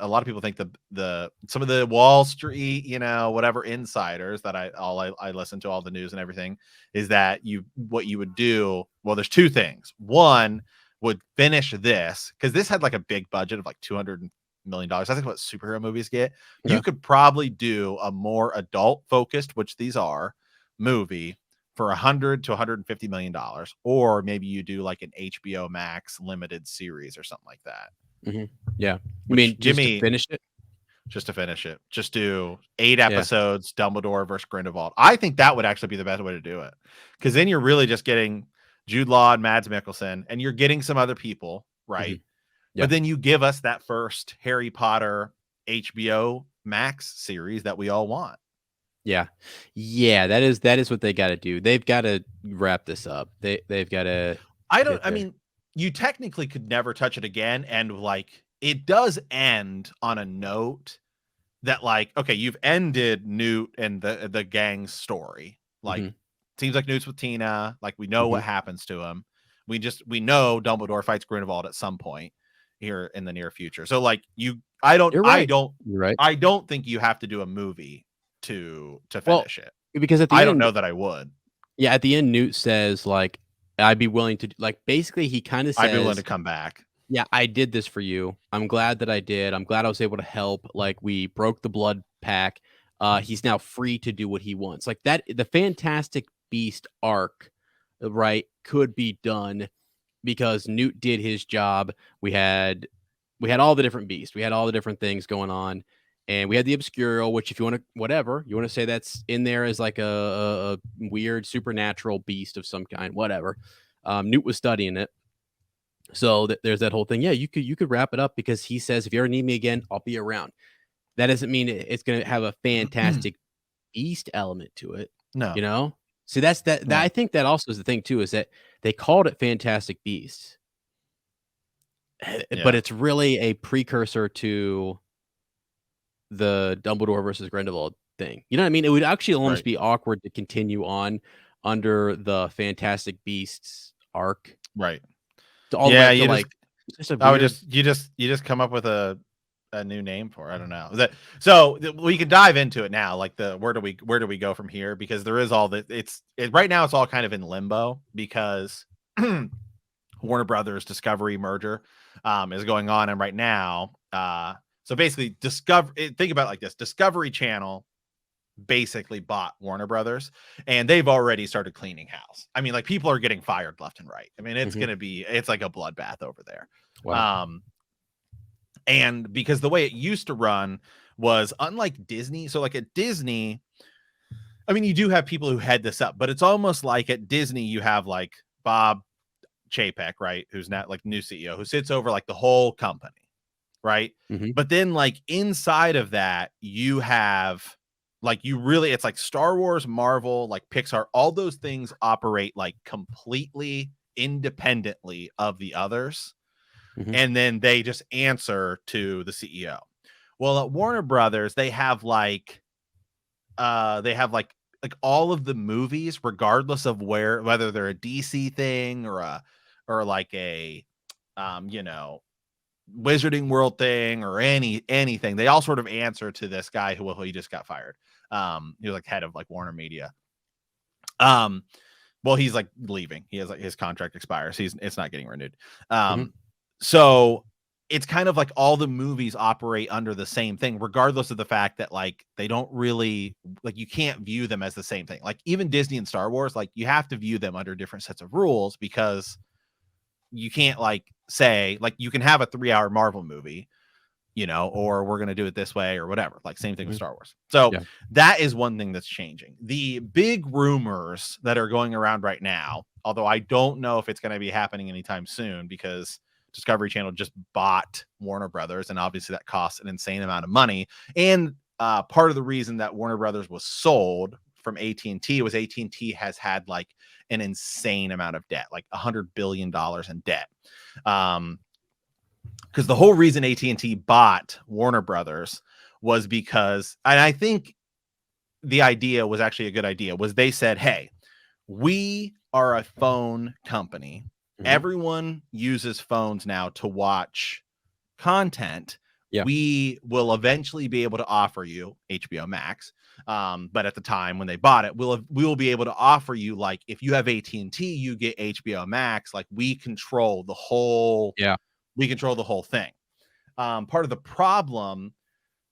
lot of people think some of the Wall Street, whatever insiders that I listen to all the news and everything is that what you would do. Well, there's two things. One would finish this because this had like a big budget of like $200 million. I think what superhero movies get. You could probably do a more adult focused, which these are, movie for $100 to $150 million, or maybe you do like an HBO Max limited series or something like that. Yeah, I mean, Jimmy, just to finish it, just do 8 episodes, Dumbledore versus Grindelwald. I think that would actually be the best way to do it because then you're really just getting Jude Law and Mads Mikkelsen, and you're getting some other people, right? But then you give us that first Harry Potter HBO Max series that we all want. Yeah, that is what they got to do. They've got to wrap this up. They've got to. I mean, you technically could never touch it again, and like it does end on a note that, like, okay, you've ended Newt and the gang's story. Like, seems like Newt's with Tina. Like, we know what happens to him. We know Dumbledore fights Grindelwald at some point here in the near future. So, like, I don't think you have to do a movie to finish it, because at the I end, don't know that I would. Yeah, at the end, Newt says like, "I'd be willing to," like, basically he kind of says, "I'd be willing to come back. Yeah, I did this for you. I'm glad that I did. I'm glad I was able to help. Like, we broke the blood pack. He's now free to do what he wants." Like that, the Fantastic Beast arc, right, could be done because Newt did his job. We had all the different beasts. We had all the different things going on. And we had the Obscurial, which if you want to say that's in there as like a weird supernatural beast of some kind, whatever. Newt was studying it. So there's that whole thing. Yeah, you could wrap it up because he says, if you ever need me again, I'll be around. That doesn't mean it's going to have a Fantastic Beast element to it. No. See, that's that. I think that also is the thing too, is that they called it Fantastic Beasts, but it's really a precursor to the Dumbledore versus Grindelwald thing. You know what I mean? It would actually almost be awkward to continue on under the Fantastic Beasts arc. Right. You just come up with a new name for it. I don't know. So we can dive into it now. Like where do we go from here? Because there is all that. Right now it's all kind of in limbo because Warner Brothers Discovery merger is going on, and right now so basically think about it like this: Discovery Channel basically bought Warner Brothers, and they've already started cleaning house. I mean, like, people are getting fired left and right. I mean, it's it's like a bloodbath over there. Wow. And because the way it used to run was unlike Disney. So like at Disney, I mean, you do have people who head this up, but it's almost like at Disney, you have like Bob Chapek, right? Who's not like new CEO, who sits over like the whole company. Right. But then like inside of that, you have like, it's like Star Wars, Marvel, like Pixar, all those things operate like completely independently of the others. And then they just answer to the CEO. Well, at Warner Brothers, they have like all of the movies, regardless of whether they're a DC thing or like a, Wizarding World thing or anything, they all sort of answer to this guy who he just got fired. He was like head of like Warner Media. Well, he's like leaving. He has like his contract expires. It's not getting renewed. Mhm. So it's kind of like all the movies operate under the same thing, regardless of the fact that like they don't really like you can't view them as the same thing. Like even Disney and Star Wars, like you have to view them under different sets of rules because you can't like say like you can have a 3-hour Marvel movie, you know, or we're going to do it this way or whatever. Like same thing with Star Wars. So Yeah. that is one thing that's changing. The big rumors that are going around right now, although I don't know if it's going to be happening anytime soon because Discovery Channel just bought Warner Brothers, and obviously that costs an insane amount of money. And part of the reason that Warner Brothers was sold from AT&T was AT&T has had like an insane amount of debt, like $100 billion in debt. Because the whole reason AT&T bought Warner Brothers was because, and I think the idea was actually a good idea, was they said, hey, we are a phone company. Mhm. Everyone uses phones now to watch content. Yeah. We will eventually be able to offer you HBO Max. But at the time when they bought it, we will be able to offer you, like, if you have AT&T, you get HBO Max. Like we control the whole thing. Part of the problem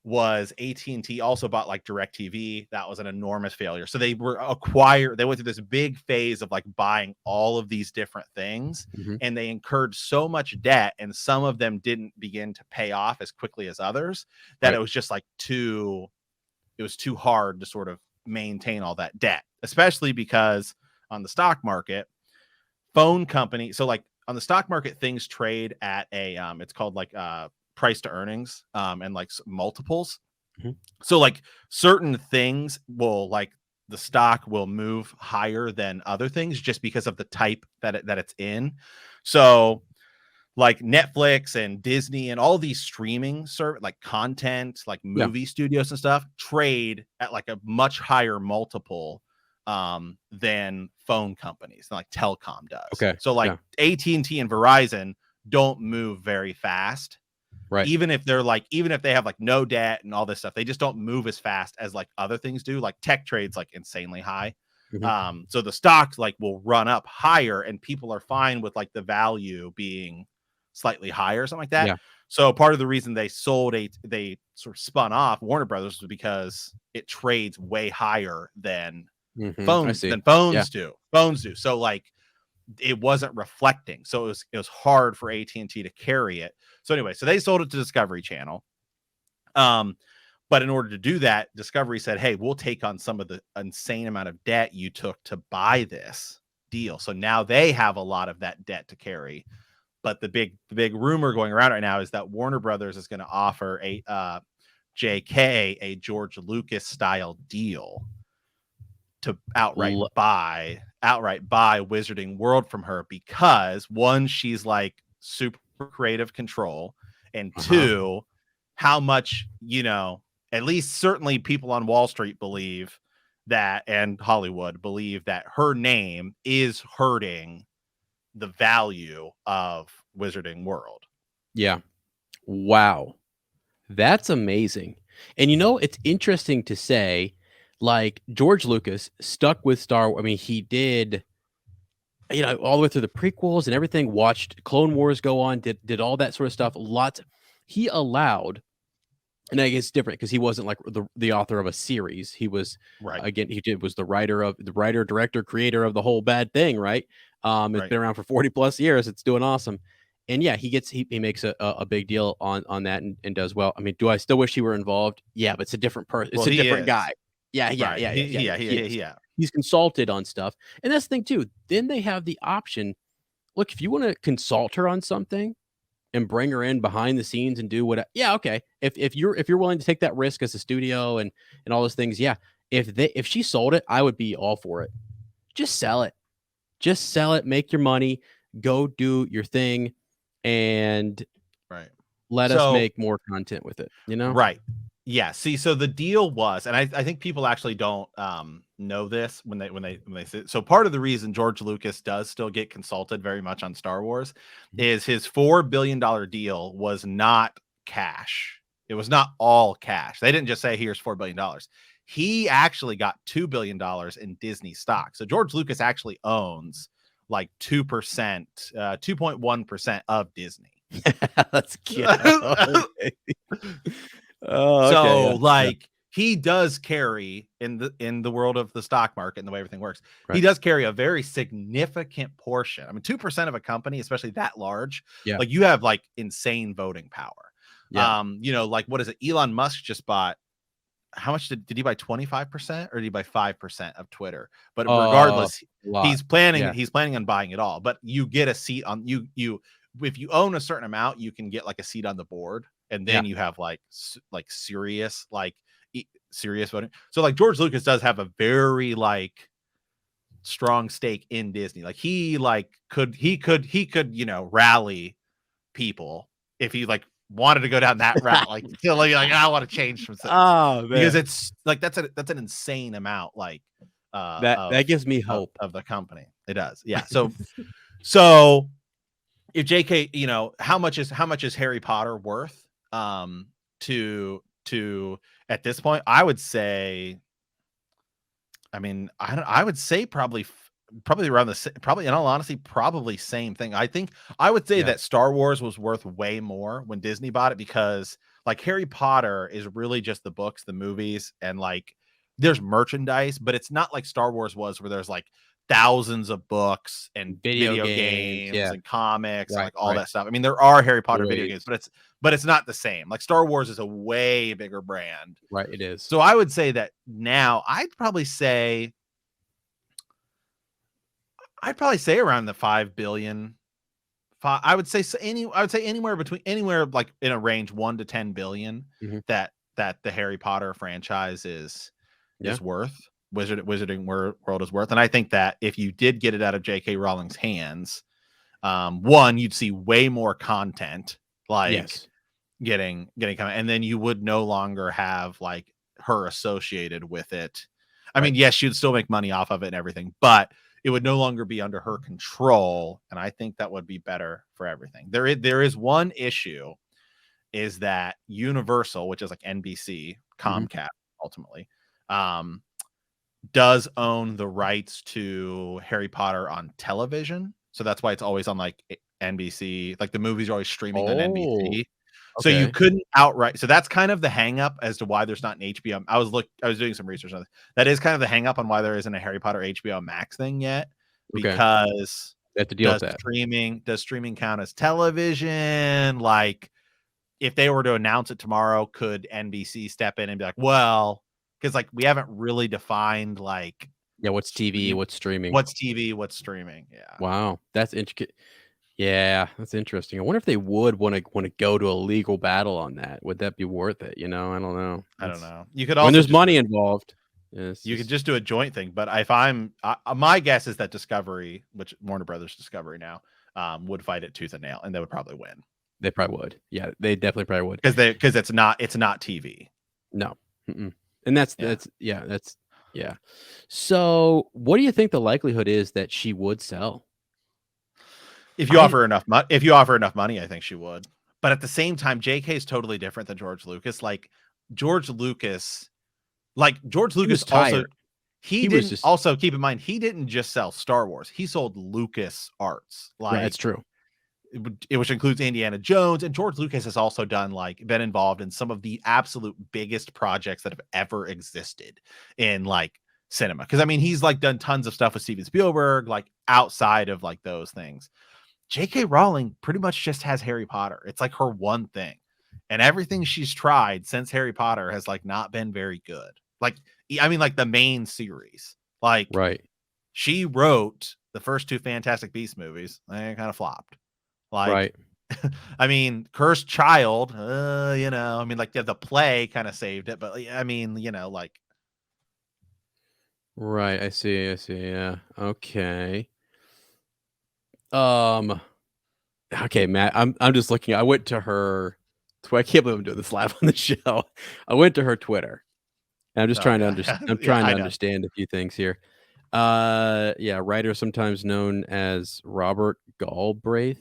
was AT&T also bought like DirecTV. That was an enormous failure. So they went through this big phase of like buying all of these different things, and they incurred so much debt, and some of them didn't begin to pay off as quickly as others, that it was just like too hard to sort of maintain all that debt, especially because on the stock market, phone company. So like on the stock market, things trade at a it's called like price to earnings and like multiples. So like certain things will, like the stock will move higher than other things just because of the type that it's in. So like Netflix and Disney and all these streaming service like content, like movie studios and stuff, trade at like a much higher multiple than phone companies, like telecom does. Okay. So like AT&T and Verizon don't move very fast. Right. Even if they have like no debt and all this stuff, they just don't move as fast as like other things do. Like tech trades like insanely high. So the stocks like will run up higher, and people are fine with like the value being slightly higher or something like that. Yeah. So part of the reason they sort of spun off Warner Brothers was because it trades way higher than phones do. So like it wasn't reflecting. So it was hard for AT&T to carry it. So anyway, so they sold it to Discovery Channel. But in order to do that, Discovery said, hey, we'll take on some of the insane amount of debt you took to buy this deal. So now they have a lot of that debt to carry. But the big rumor going around right now is that Warner Brothers is going to offer a JK a George Lucas style deal to outright buy Wizarding World from her, because one, she's like super creative control, and two, how much, you know, at least certainly people on Wall Street believe that, and Hollywood believe that her name is hurting the value of Wizarding World. Yeah. Wow. That's amazing. And you know, it's interesting to say, like, George Lucas stuck with Star Wars. I mean, he did, you know, all the way through the prequels and everything, watched Clone Wars go on, did all that sort of stuff. Lots. He allowed, and I guess it's different because he wasn't like the author of a series. He was again, was the writer, director, creator of the whole bad thing, right? It's been around for 40 plus years. It's doing awesome. And yeah, he makes a big deal on that and does well. I mean, do I still wish he were involved? Yeah, but it's a different person. It's a different guy. Yeah. He's consulted on stuff. And that's the thing too. Then they have the option. Look, if you want to consult her on something and bring her in behind the scenes and do what, okay. If you're willing to take that risk as a studio and all those things, yeah. If she sold it, I would be all for it. Just sell it. Make your money, go do your thing, and let us make more content with it, you know? Right. Yeah. See, so the deal was, and I think people actually don't know this when they say, so part of the reason George Lucas does still get consulted very much on Star Wars is his $4 billion deal was not cash. It was not all cash. They didn't just say, here's $4 billion. he actually got $2 billion in Disney stock. So George Lucas actually owns like 2%, 2.1% of Disney. Let's go. Okay. Oh, okay. So Yeah, like he does carry in the world of the stock market and the way everything works, he right. does carry a very significant portion. I mean, 2% of a company, especially that large, Yeah. like you have like insane voting power. Yeah. You know, like what is it? Elon Musk just bought, how much did he buy? 25% or did he buy 5% of Twitter? But A regardless, lot. Yeah. he's planning on buying it all. But you get a seat on you if you own a certain amount, you can get like a seat on the board, and Yeah. then you have like serious serious voting. So like George Lucas does have a very like strong stake in Disney. Like he could you know rally people if he like wanted to go down that route, like to like I want to change some things Oh, because man. it's like that's an insane amount like That gives me hope. of the company. It does, yeah. So if JK, you know, how much is Harry Potter worth to at this point? I would say, I mean, I would say probably around probably in all honesty, probably same thing. I think I would say Yeah. that Star Wars was worth way more when Disney bought it because like Harry Potter is really just the books, the movies, and like there's merchandise, but it's not like Star Wars was where there's like thousands of books and Video video games. games Yeah. and comics and Right. like all Right. that stuff. I mean, there are Harry Potter video Toys. games, but it's not the same. Like Star Wars is a way bigger brand. Right. It is. So I would say that now I'd probably say around the 5 billion. I would say anywhere like in a range 1 to 10 billion Mhm. that the Harry Potter franchise is Yeah. worth. Wizarding World is worth. And I think that if you did get it out of J.K. Rowling's hands, one, you'd see way more content like Yes. getting coming, and then you would no longer have like her associated with it. I Right. mean, yes, she'd still make money off of it and everything, but it would no longer be under her control, and I think that would be better for everything. There is one issue, is that Universal, which is like NBC, Mhm. Comcast, ultimately, does own the rights to Harry Potter on television, so that's why it's always on like NBC. Like the movies are always streaming on Oh, NBC. So you okay. couldn't outright. So that's kind of the hang up as to why there's not an HBO. I was doing some research on this. That is kind of the hang up on why there isn't a Harry Potter HBO Max thing yet, Okay. because They have to deal with that. does streaming count as television? Like if they were to announce it tomorrow, could NBC step in and be like, well, because like we haven't really defined like Yeah. What's TV? What's streaming? what's TV, what's streaming. Yeah. Wow. That's intricate. Yeah, that's interesting. I wonder if they would want to go to a legal battle on that. Would that be worth it? You know, I don't know. I don't That's know. You could when also there's just money involved. Yeah, it's you could just just do a joint thing. But if my guess is that Discovery, which Warner Brothers Discovery now, would fight it tooth and nail, and they would probably win they probably would. Yeah, they definitely probably would. because it's not TV. No, and that's Yeah. that's yeah. So, what do you think the likelihood is that she would sell? If you I offer enough money, I think she would. But at the same time, JK is totally different than George Lucas. George Lucas, George he was Lucas also tired. he He was didn't just also keep in mind he didn't just sell Star Wars. He sold Lucas Arts. right. That's true. Which includes Indiana Jones, and George Lucas has also been involved in some of the absolute biggest projects that have ever existed in cinema. Because I mean, he's done tons of stuff with Steven Spielberg, outside of those things. J.K. Rowling pretty much just has Harry Potter. It's her one thing, and everything she's tried since Harry Potter has not been very good. The main series, Right. she wrote the first two Fantastic Beasts movies. They kind of flopped. Right. I mean, Cursed Child, the play kind of saved it, but I mean, Right. I see. I see. Yeah. Okay. Um. Okay, Matt. I'm just looking. I went to her. I can't believe I'm doing this live on the show. I went to her Twitter. And I'm just oh trying to yeah, understand. I'm yeah, trying to I know, understand a few things here. Yeah, writer sometimes known as Robert Galbraith.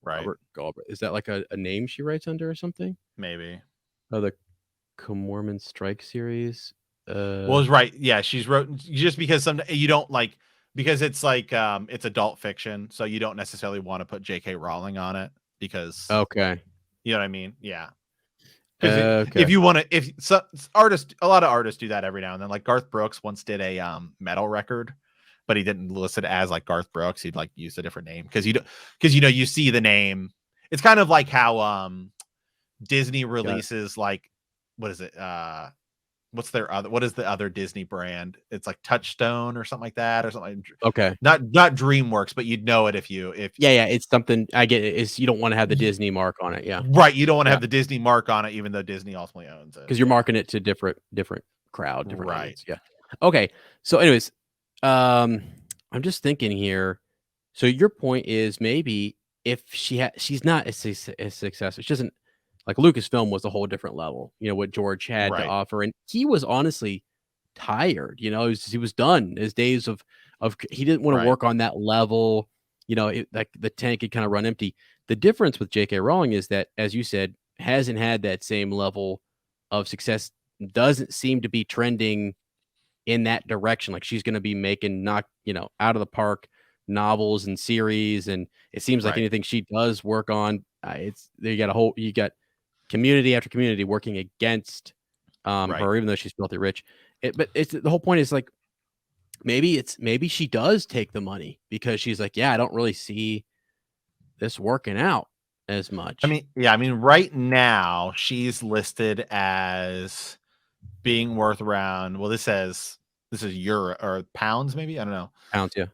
right? Robert Galbraith. Is that like a name she writes under or something? Maybe. Oh, the Mormon Strike series. Well, it's right. Yeah, she's wrote just because some you don't like because it's like it's adult fiction, so you don't necessarily want to put J.K. Rowling on it because Okay. you know what I mean? Yeah. Because if Okay. you want to, if so, artists, a lot of artists do that every now and then. Like Garth Brooks once did a metal record, but he didn't list it as like Garth Brooks. He'd like use a different name because because you see the name. It's kind of like how Disney releases like what is it? What's their other? What is the other Disney brand? It's like Touchstone or something like that, or something. Okay. Not DreamWorks, but you'd know it if Yeah. It's something I get. It's you don't want to have the Disney mark on it. Yeah. right. You don't want to Yeah. have the Disney mark on it, even though Disney ultimately owns it. Because you're marking it to different crowd, different Right. audience. Yeah. Okay. So, anyways, I'm just thinking here. So your point is maybe if she's not a success. She doesn't like Lucasfilm was a whole different level. You know what George had to Right. offer, and he was honestly tired. You know, he was done. His days of he didn't want to work on that level. You know, like the tank had kind of run empty. The difference with J.K. Rowling is that, as you said, hasn't had that same level of success. Doesn't seem to be trending in that direction. Like she's going to be making out of the park novels and series, and it seems like anything she does work on, you got community after community working against her, even though she's filthy rich. But it's the whole point is like maybe she does take the money because she's like, yeah, I don't really see this working out as much. I mean, right now she's listed as being worth around. Well, this is euro or pounds, maybe I don't know. Pounds, yeah.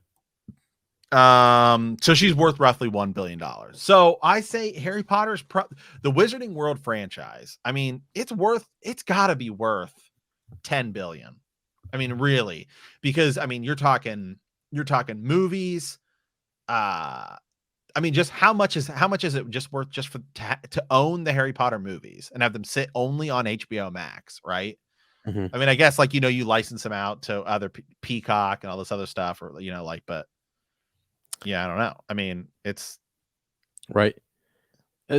So she's worth roughly $1 billion. So I say Harry Potter's the Wizarding World franchise. I mean, it's got to be worth 10 billion. I mean, really, because I mean, you're talking movies. I mean, just how much is it just worth just for to own the Harry Potter movies and have them sit only on HBO Max, right? Mm-hmm. I mean, I guess like you license them out to other Peacock and all this other stuff, or like, but yeah, I don't know. I mean, it's right.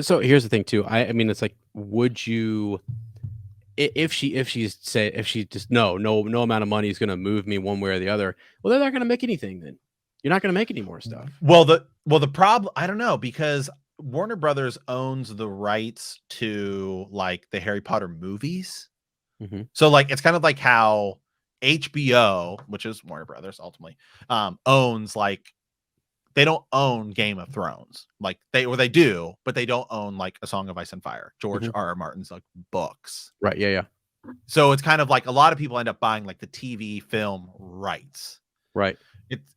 So here's the thing too. I mean, it's like, would you, if she just no amount of money is going to move me one way or the other, well, they're not going to make anything. Then you're not going to make any more stuff. Well, the problem, I don't know, because Warner Brothers owns the rights to like the Harry Potter movies. Mm-hmm. So like, it's kind of like how HBO, which is Warner Brothers ultimately, owns like, they don't own Game of Thrones. Like they do, but they don't own like A Song of Ice and Fire, George R.R. Martin's like books. Right. Yeah. So it's kind of like a lot of people end up buying like the TV film rights. Right.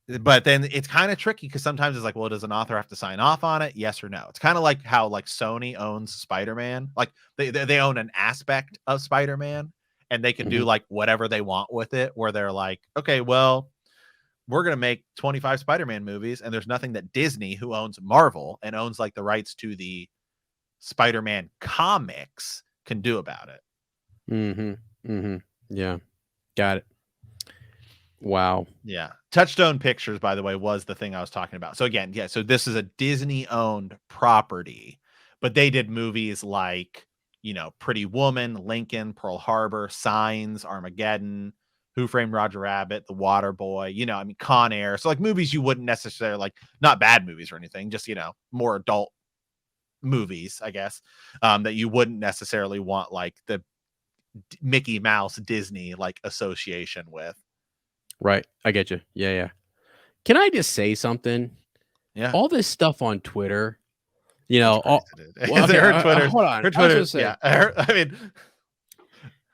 But then it's kind of tricky because sometimes it's like, well, does an author have to sign off on it? Yes or no? It's kind of like how like Sony owns Spider-Man. Like they own an aspect of Spider-Man and they can do like whatever they want with it, where they're like, okay, well, we're going to make 25 Spider-Man movies, and there's nothing that Disney, who owns Marvel and owns like the rights to the Spider-Man comics, can do about it. Yeah. Got it. Wow. Yeah. Touchstone Pictures, by the way, was the thing I was talking about. So again, yeah, so this is a Disney-owned property, but they did movies like, Pretty Woman, Lincoln, Pearl Harbor, Signs, Armageddon, Who Framed Roger Rabbit, The Water Boy, I mean, Con Air. So like movies you wouldn't necessarily like, not bad movies or anything, just, more adult movies, I guess, that you wouldn't necessarily want like the Mickey Mouse Disney like association with. Right. I get you. Yeah. Can I just say something? Yeah. All this stuff on Twitter, Her Twitter. Hold on. Her Twitter. Say, I mean,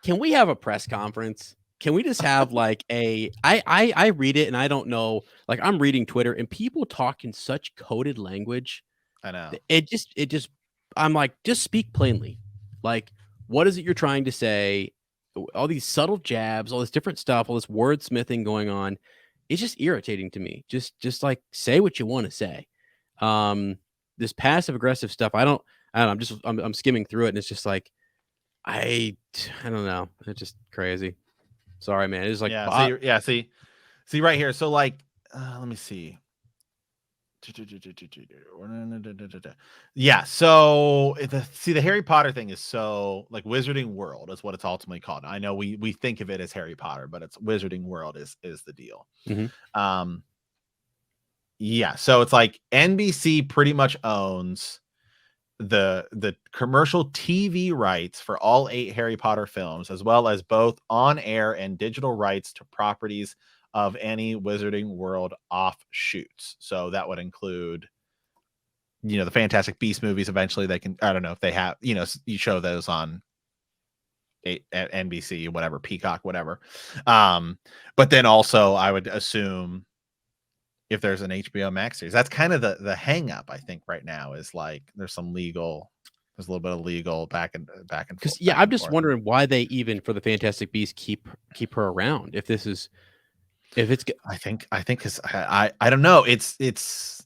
can we have a press conference? Can we just have like I read it and I don't know, like I'm reading Twitter and people talk in such coded language. I know. It just I'm like, just speak plainly. Like, what is it you're trying to say? All these subtle jabs, all this different stuff, all this wordsmithing going on. It's just irritating to me. Just like say what you want to say. This passive aggressive stuff, I don't know. I'm skimming through it and it's just like, I don't know. It's just crazy. Sorry, man. It's like, see right here. So like, let me see. Yeah, so the Harry Potter thing is so like Wizarding World is what it's ultimately called. I know we think of it as Harry Potter, but it's Wizarding World is the deal. Um, yeah, so it's like NBC pretty much owns the commercial TV rights for all 8 Harry Potter films, as well as both on-air and digital rights to properties of any Wizarding World offshoots. So that would include, the Fantastic Beast movies. Eventually they can, I don't know if they have, you show those on NBC, whatever, Peacock, whatever. But then also I would assume if there's an HBO Max series, that's kind of the hang up, I think, right now is like there's a little bit of legal back and forth. Because I'm just wondering why they even for the Fantastic Beasts keep her around. If it's I think because I don't know. It's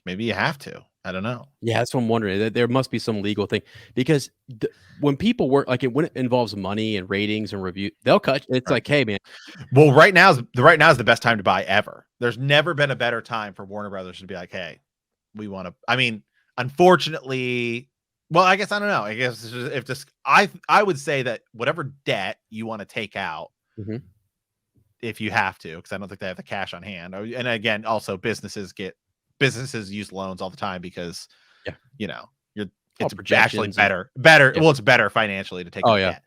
maybe you have to. I don't know. Yeah, that's what I'm wondering. There must be some legal thing because when people work when it involves money and ratings and review, they'll cut. It's like, hey, man. Well, right now is the best time to buy ever. There's never been a better time for Warner Brothers to be like, hey, we want to. I mean, unfortunately, well, I guess I don't know. I guess if this, I would say that whatever debt you want to take out, if you have to, because I don't think they have the cash on hand. And again, also businesses use loans all the time because, it's actually better. Yeah. Well, it's better financially to take debt.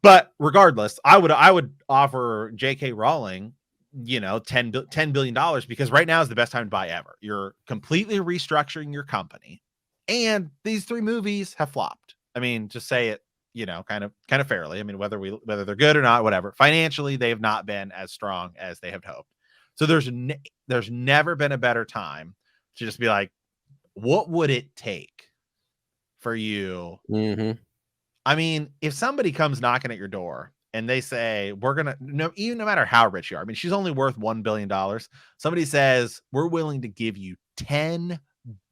But regardless, I would offer J.K. Rowling, $10 billion because right now is the best time to buy ever. You're completely restructuring your company, and these 3 movies have flopped. I mean, just say it, kind of fairly. I mean, whether they're good or not, whatever. Financially, they have not been as strong as they have hoped. So there's never been a better time to just be like, what would it take for you? I mean, if somebody comes knocking at your door and they say, we're going to, no matter how rich you are, I mean, she's only worth $1 billion. Somebody says, we're willing to give you $10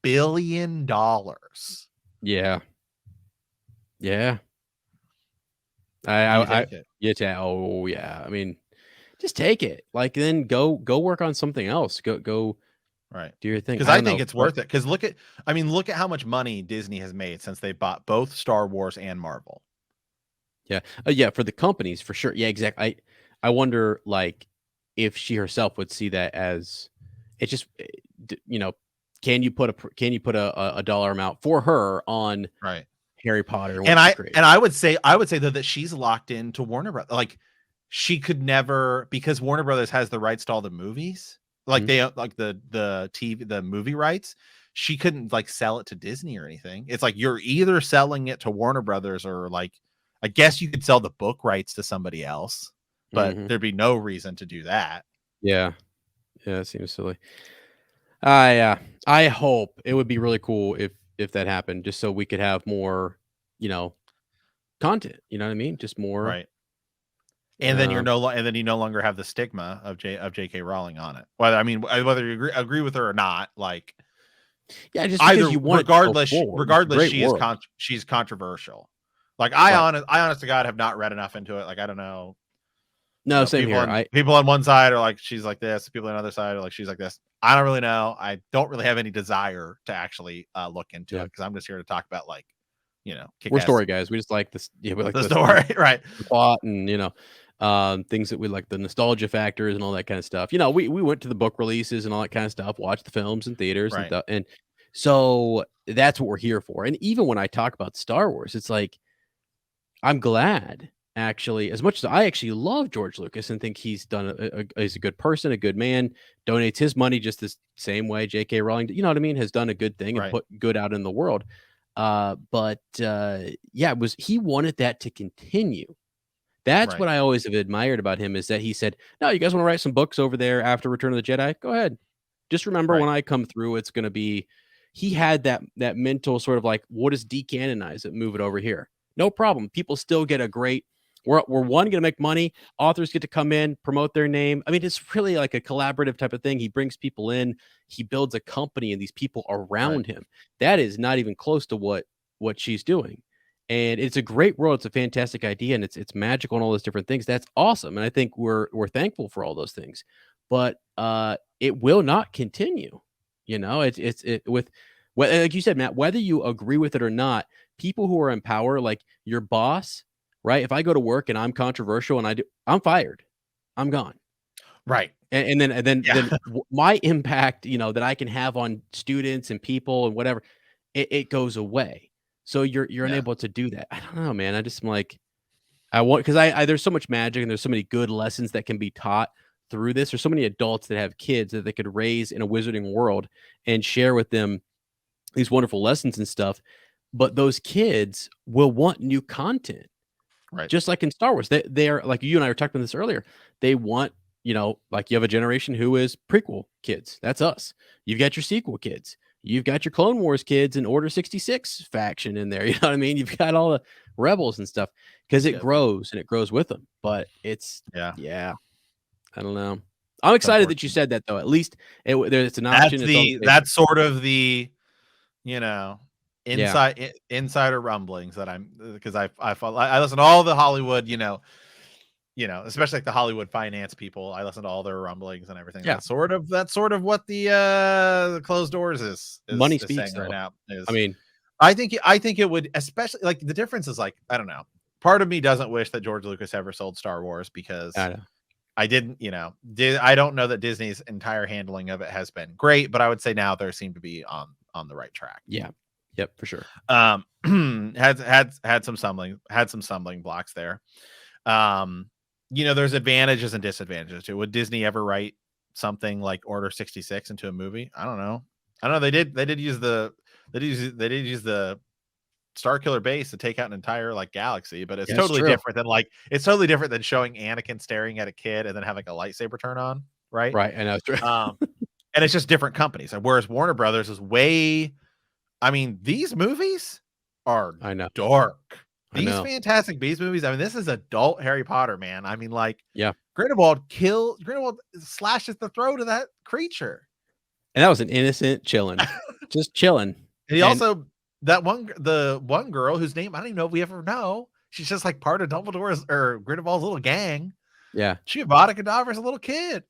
billion. Yeah. Yeah. Oh yeah. I mean, just take it. Like then go work on something else. Go right. Do your thing. Because I think it's worth it. Because look at how much money Disney has made since they bought both Star Wars and Marvel. Yeah. Yeah. For the companies, for sure. Yeah, exactly. I wonder like if she herself would see that as it's just, can you put a dollar amount for her on Harry Potter? And I would say though that she's locked into Warner Brothers. Like she could never, because Warner Brothers has the rights to all the movies. Like they like the TV, the movie rights. She couldn't like sell it to Disney or anything. It's like you're either selling it to Warner Brothers or like, I guess you could sell the book rights to somebody else, but there'd be no reason to do that. Yeah. Yeah. It seems silly. I hope it would be really cool if that happened, just so we could have more, content. You know what I mean? Just more. Right. And then you no longer have the stigma of J.K. Rowling on it. Whether you agree with her or not, like just either you want regardless, she's controversial. Like I honest to God have not read enough into it. Like I don't know. No, same here. People on one side are like she's like this. People on the other side are like she's like this. I don't really know. I don't really have any desire to actually look into it because I'm just here to talk about like, we're story guys. We just like this. Yeah, we like the story, right? The plot and things that we like, the nostalgia factors and all that kind of stuff. We went to the book releases and all that kind of stuff. Watched the films in theaters and so that's what we're here for. And even when I talk about Star Wars, it's like I'm glad. Actually, as much as I actually love George Lucas and think he's done he's a good person, a good man, donates his money just the same way J.K. Rowling, you know what I mean, has done a good thing and put good out in the world. But he wanted that to continue. That's what I always have admired about him is that he said, no, you guys want to write some books over there after Return of the Jedi? Go ahead. Just remember when I come through, it's going to be, he had that mental sort of like, what is decanonize it? Move it over here. No problem. People still get a great, we're going to make money. Authors get to come in, promote their name. I mean, it's really like a collaborative type of thing. He brings people in, he builds a company and these people around him. That is not even close to what she's doing. And it's a great world. It's a fantastic idea. And it's magical and all those different things. That's awesome. And I think we're thankful for all those things, but it will not continue. You know, with like you said, Matt, whether you agree with it or not, people who are in power, like your boss, right? If I go to work and I'm controversial and I'm fired, I'm gone. Right. And then Yeah. my impact, that I can have on students and people and whatever, it goes away. So you're Yeah. unable to do that. I don't know, man. I just am like, I want, because I there's so much magic and there's so many good lessons that can be taught through this. There's so many adults that have kids that they could raise in a wizarding world and share with them these wonderful lessons and stuff. But those kids will want new content. Right. Just like in Star Wars, they are, like you and I were talking about this earlier. They want, like you have a generation who is prequel kids. That's us. You've got your sequel kids. You've got your Clone Wars kids and Order 66 faction in there. You know what I mean? You've got all the rebels and stuff because it grows and it grows with them. But it's, yeah, I don't know. I'm excited that you said that, though. At least it's an option. That's sort of the, Yeah. insider rumblings that because I listen to all the Hollywood, especially like the Hollywood finance people. I listen to all their rumblings and everything. Yeah. That's sort of what the closed doors is Money speaks, saying right now. I mean, I think it would, especially like the difference is like, I don't know. Part of me doesn't wish that George Lucas ever sold Star Wars because I didn't, I don't know that Disney's entire handling of it has been great, but I would say now there seem to be on the right track. Yeah. Yep, for sure. Had some stumbling blocks there. There's advantages and disadvantages too. Would Disney ever write something like Order 66 into a movie? I don't know. They did use the Starkiller base to take out an entire like galaxy, but it's totally different than showing Anakin staring at a kid and then having a lightsaber turn on, right? Right, I know. And it's just different companies. And whereas Warner Brothers is these movies are dark. These Fantastic Beasts movies, this is adult Harry Potter, man. Grindelwald slashes the throat of that creature. And that was an innocent chillin. Just chilling. And he also, the one girl whose name I don't even know if we ever know. She's just like part of Dumbledore's or Grindelwald's little gang. Yeah. She Avada Kedavra as a little kid.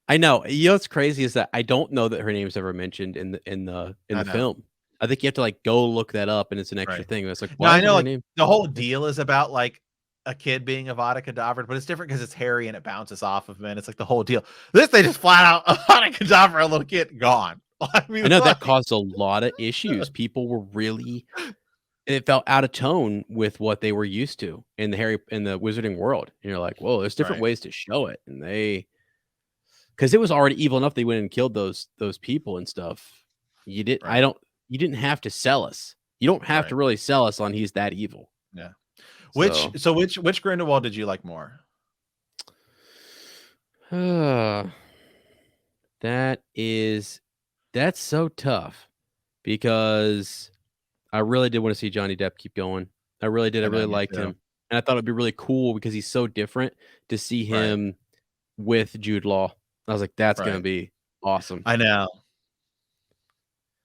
I know. What's crazy is that I don't know that her name is ever mentioned in the film. I think you have to like go look that up, and it's an extra thing. It's like, why I know like the whole deal is about like a kid being Avada Kedavra, but it's different because it's Harry and it bounces off of him, and it's like the whole deal. This they just flat out Avada Kedavra, a little kid gone. I know that caused a lot of issues. People were really, it felt out of tone with what they were used to in the wizarding world. And you're like, whoa, there's different ways to show it, and because it was already evil enough they went and killed those people and stuff. You didn't have to sell us. You don't have to really sell us on he's that evil. Yeah. Which Grindelwald did you like more? That's so tough because I really did want to see Johnny Depp keep going. I really did. I really liked him. And I thought it'd be really cool because he's so different to see him with Jude Law. I was like, that's going to be awesome. I know.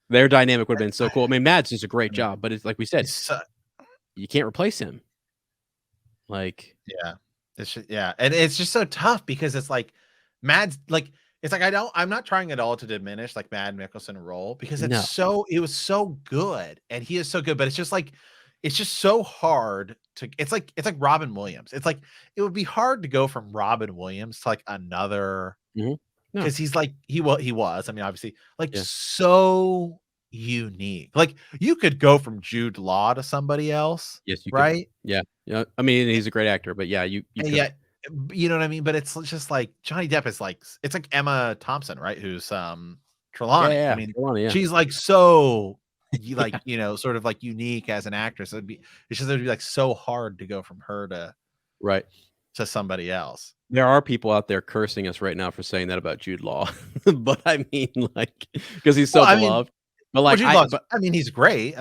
Their dynamic would have been so cool. Mads does a great job, but it's like we said, you can't replace him. Like, and it's just so tough because it's like Mads, like it's like I'm not trying at all to diminish like Mads Mikkelsen role because it was so good and he is so good, but it's just so hard to. It's like Robin Williams. It's like it would be hard to go from Robin Williams to like another. Because he's like he was. Obviously, like so unique. Like you could go from Jude Law to somebody else. Yes, you right? Could. Yeah. He's a great actor, but you you know what I mean. But it's just like Johnny Depp is like it's like Emma Thompson, right? Who's Trelawney. Yeah, Trelawney, she's like so like sort of like unique as an actress. It'd be like so hard to go from her to somebody else. There are people out there cursing us right now for saying that about Jude Law, but like because he's so beloved. But like, he's great.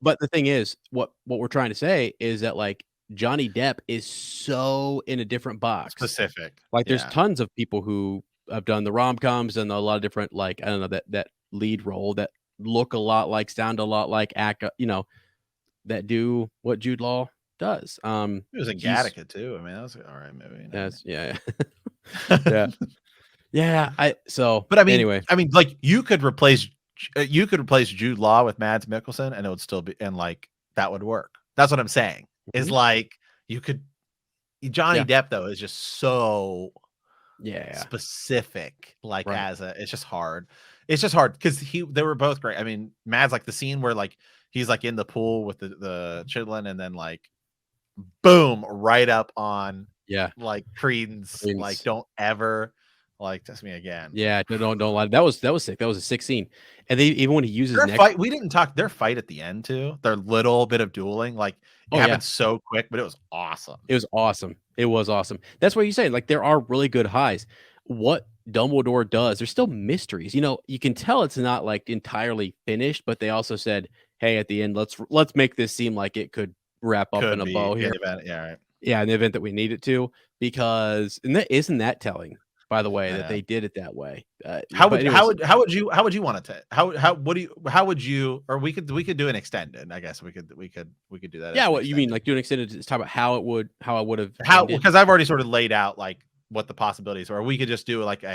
But the thing is, what we're trying to say is that like Johnny Depp is so in a different box, specific. Like there's tons of people who have done the rom-coms and a lot of different like I don't know that lead role that look a lot like, sound a lot like, act that do what Jude Law does. It was in Gattaca too. That was an all right movie. Yeah. But anyway, like you could replace you could replace Jude Law with Mads Mikkelsen, and it would still be, and like that would work. That's what I'm saying. Is like you could. Johnny Depp though is just so specific. Like it's just hard. It's just hard because they were both great. I mean, Mads, like the scene where like he's like in the pool with the chillin, and then like boom, right up on like Creedence. Like don't ever like test me again. Yeah, don't lie. That was sick. That was a sick scene. And even when he uses their fight, we didn't talk their fight at the end too. Their little bit of dueling, like it happened so quick, but it was awesome. It was awesome. It was awesome. That's what you say. Like there are really good highs. What Dumbledore does, there's still mysteries. You know, you can tell it's not like entirely finished, but they also said, "Hey, at the end, let's make this seem like it could wrap up in a bow here." Yeah, in the event that we need it to, because isn't that telling? By the way, that they did it that way. How would you want it to? How would you, or we could do an extended. I guess we could do that. Yeah, what you mean, like do an extended? Just talk about how I would have because I've already sort of laid out like what the possibilities are. We could just do like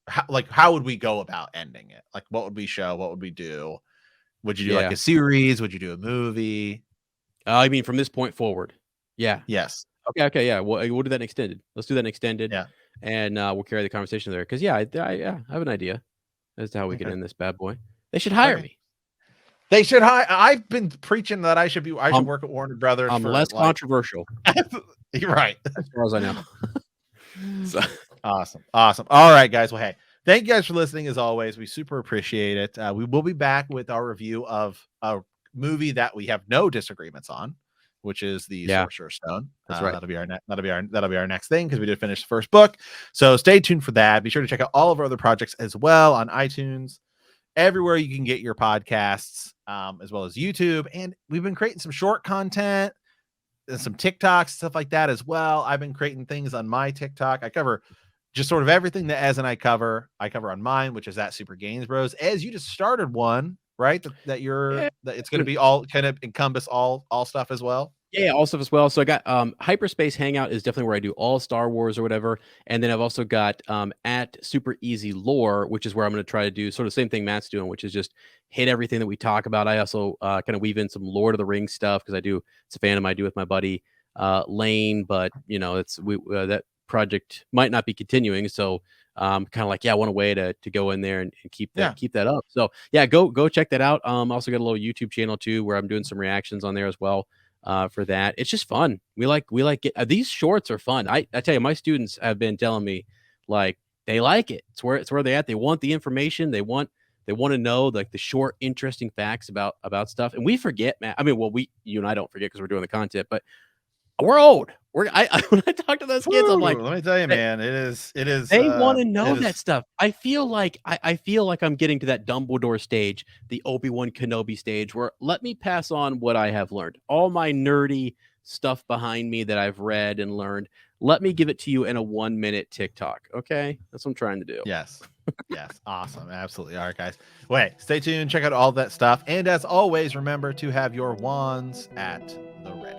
how would we go about ending it? Like what would we show? What would we do? Would you do like a series? Would you do a movie? I mean, from this point forward. Yeah. Yes. Okay. Yeah. We'll do that extended. Let's do that extended. Yeah. And we'll carry the conversation there because I have an idea as to how we can end this bad boy. They should hire me. They should hire. I've been preaching that I should work at Warner Brothers. I'm less controversial. You're right, as far as I know. So. Awesome. All right, guys. Well, hey, thank you guys for listening. As always, we super appreciate it. We will be back with our review of a movie that we have no disagreements on, which is the Sorcerer's Stone. That's right. That'll be our next thing because we did finish the first book. So stay tuned for that. Be sure to check out all of our other projects as well on iTunes, everywhere you can get your podcasts, as well as YouTube. And we've been creating some short content and some TikToks, stuff like that as well. I've been creating things on my TikTok. I cover just sort of everything that Ez and I cover on mine, which is at Super Games Bros. Ez, you just started one, right? That it's going to be all kind of encompass all stuff as well. Yeah, all stuff as well. So I got Hyperspace Hangout is definitely where I do all Star Wars or whatever. And then I've also got at Super Easy Lore, which is where I'm going to try to do sort of the same thing Matt's doing, which is just hit everything that we talk about. I also kind of weave in some Lord of the Rings stuff because it's a fandom I do with my buddy Lane, but you know, that project might not be continuing. So kind of like, I want a way to go in there and keep that up. So yeah, go check that out. Also got a little YouTube channel too, where I'm doing some reactions on there as well. For that, it's just fun. We like it. These shorts are fun. I tell you, my students have been telling me like they like it. It's where they're at. They want the information. They want to know like the short, interesting facts about stuff. And we forget, man. I mean, well, you and I don't forget because we're doing the content, but we're old. When I talk to those kids, I'm like, let me tell you, man, it is. They want to know that stuff. I feel like I'm getting to that Dumbledore stage, the Obi-Wan Kenobi stage, where let me pass on what I have learned, all my nerdy stuff behind me that I've read and learned. Let me give it to you in a 1-minute TikTok. Okay, that's what I'm trying to do. Yes. Awesome, absolutely. All right, guys. Wait, stay tuned. Check out all that stuff, and as always, remember to have your wands at the ready.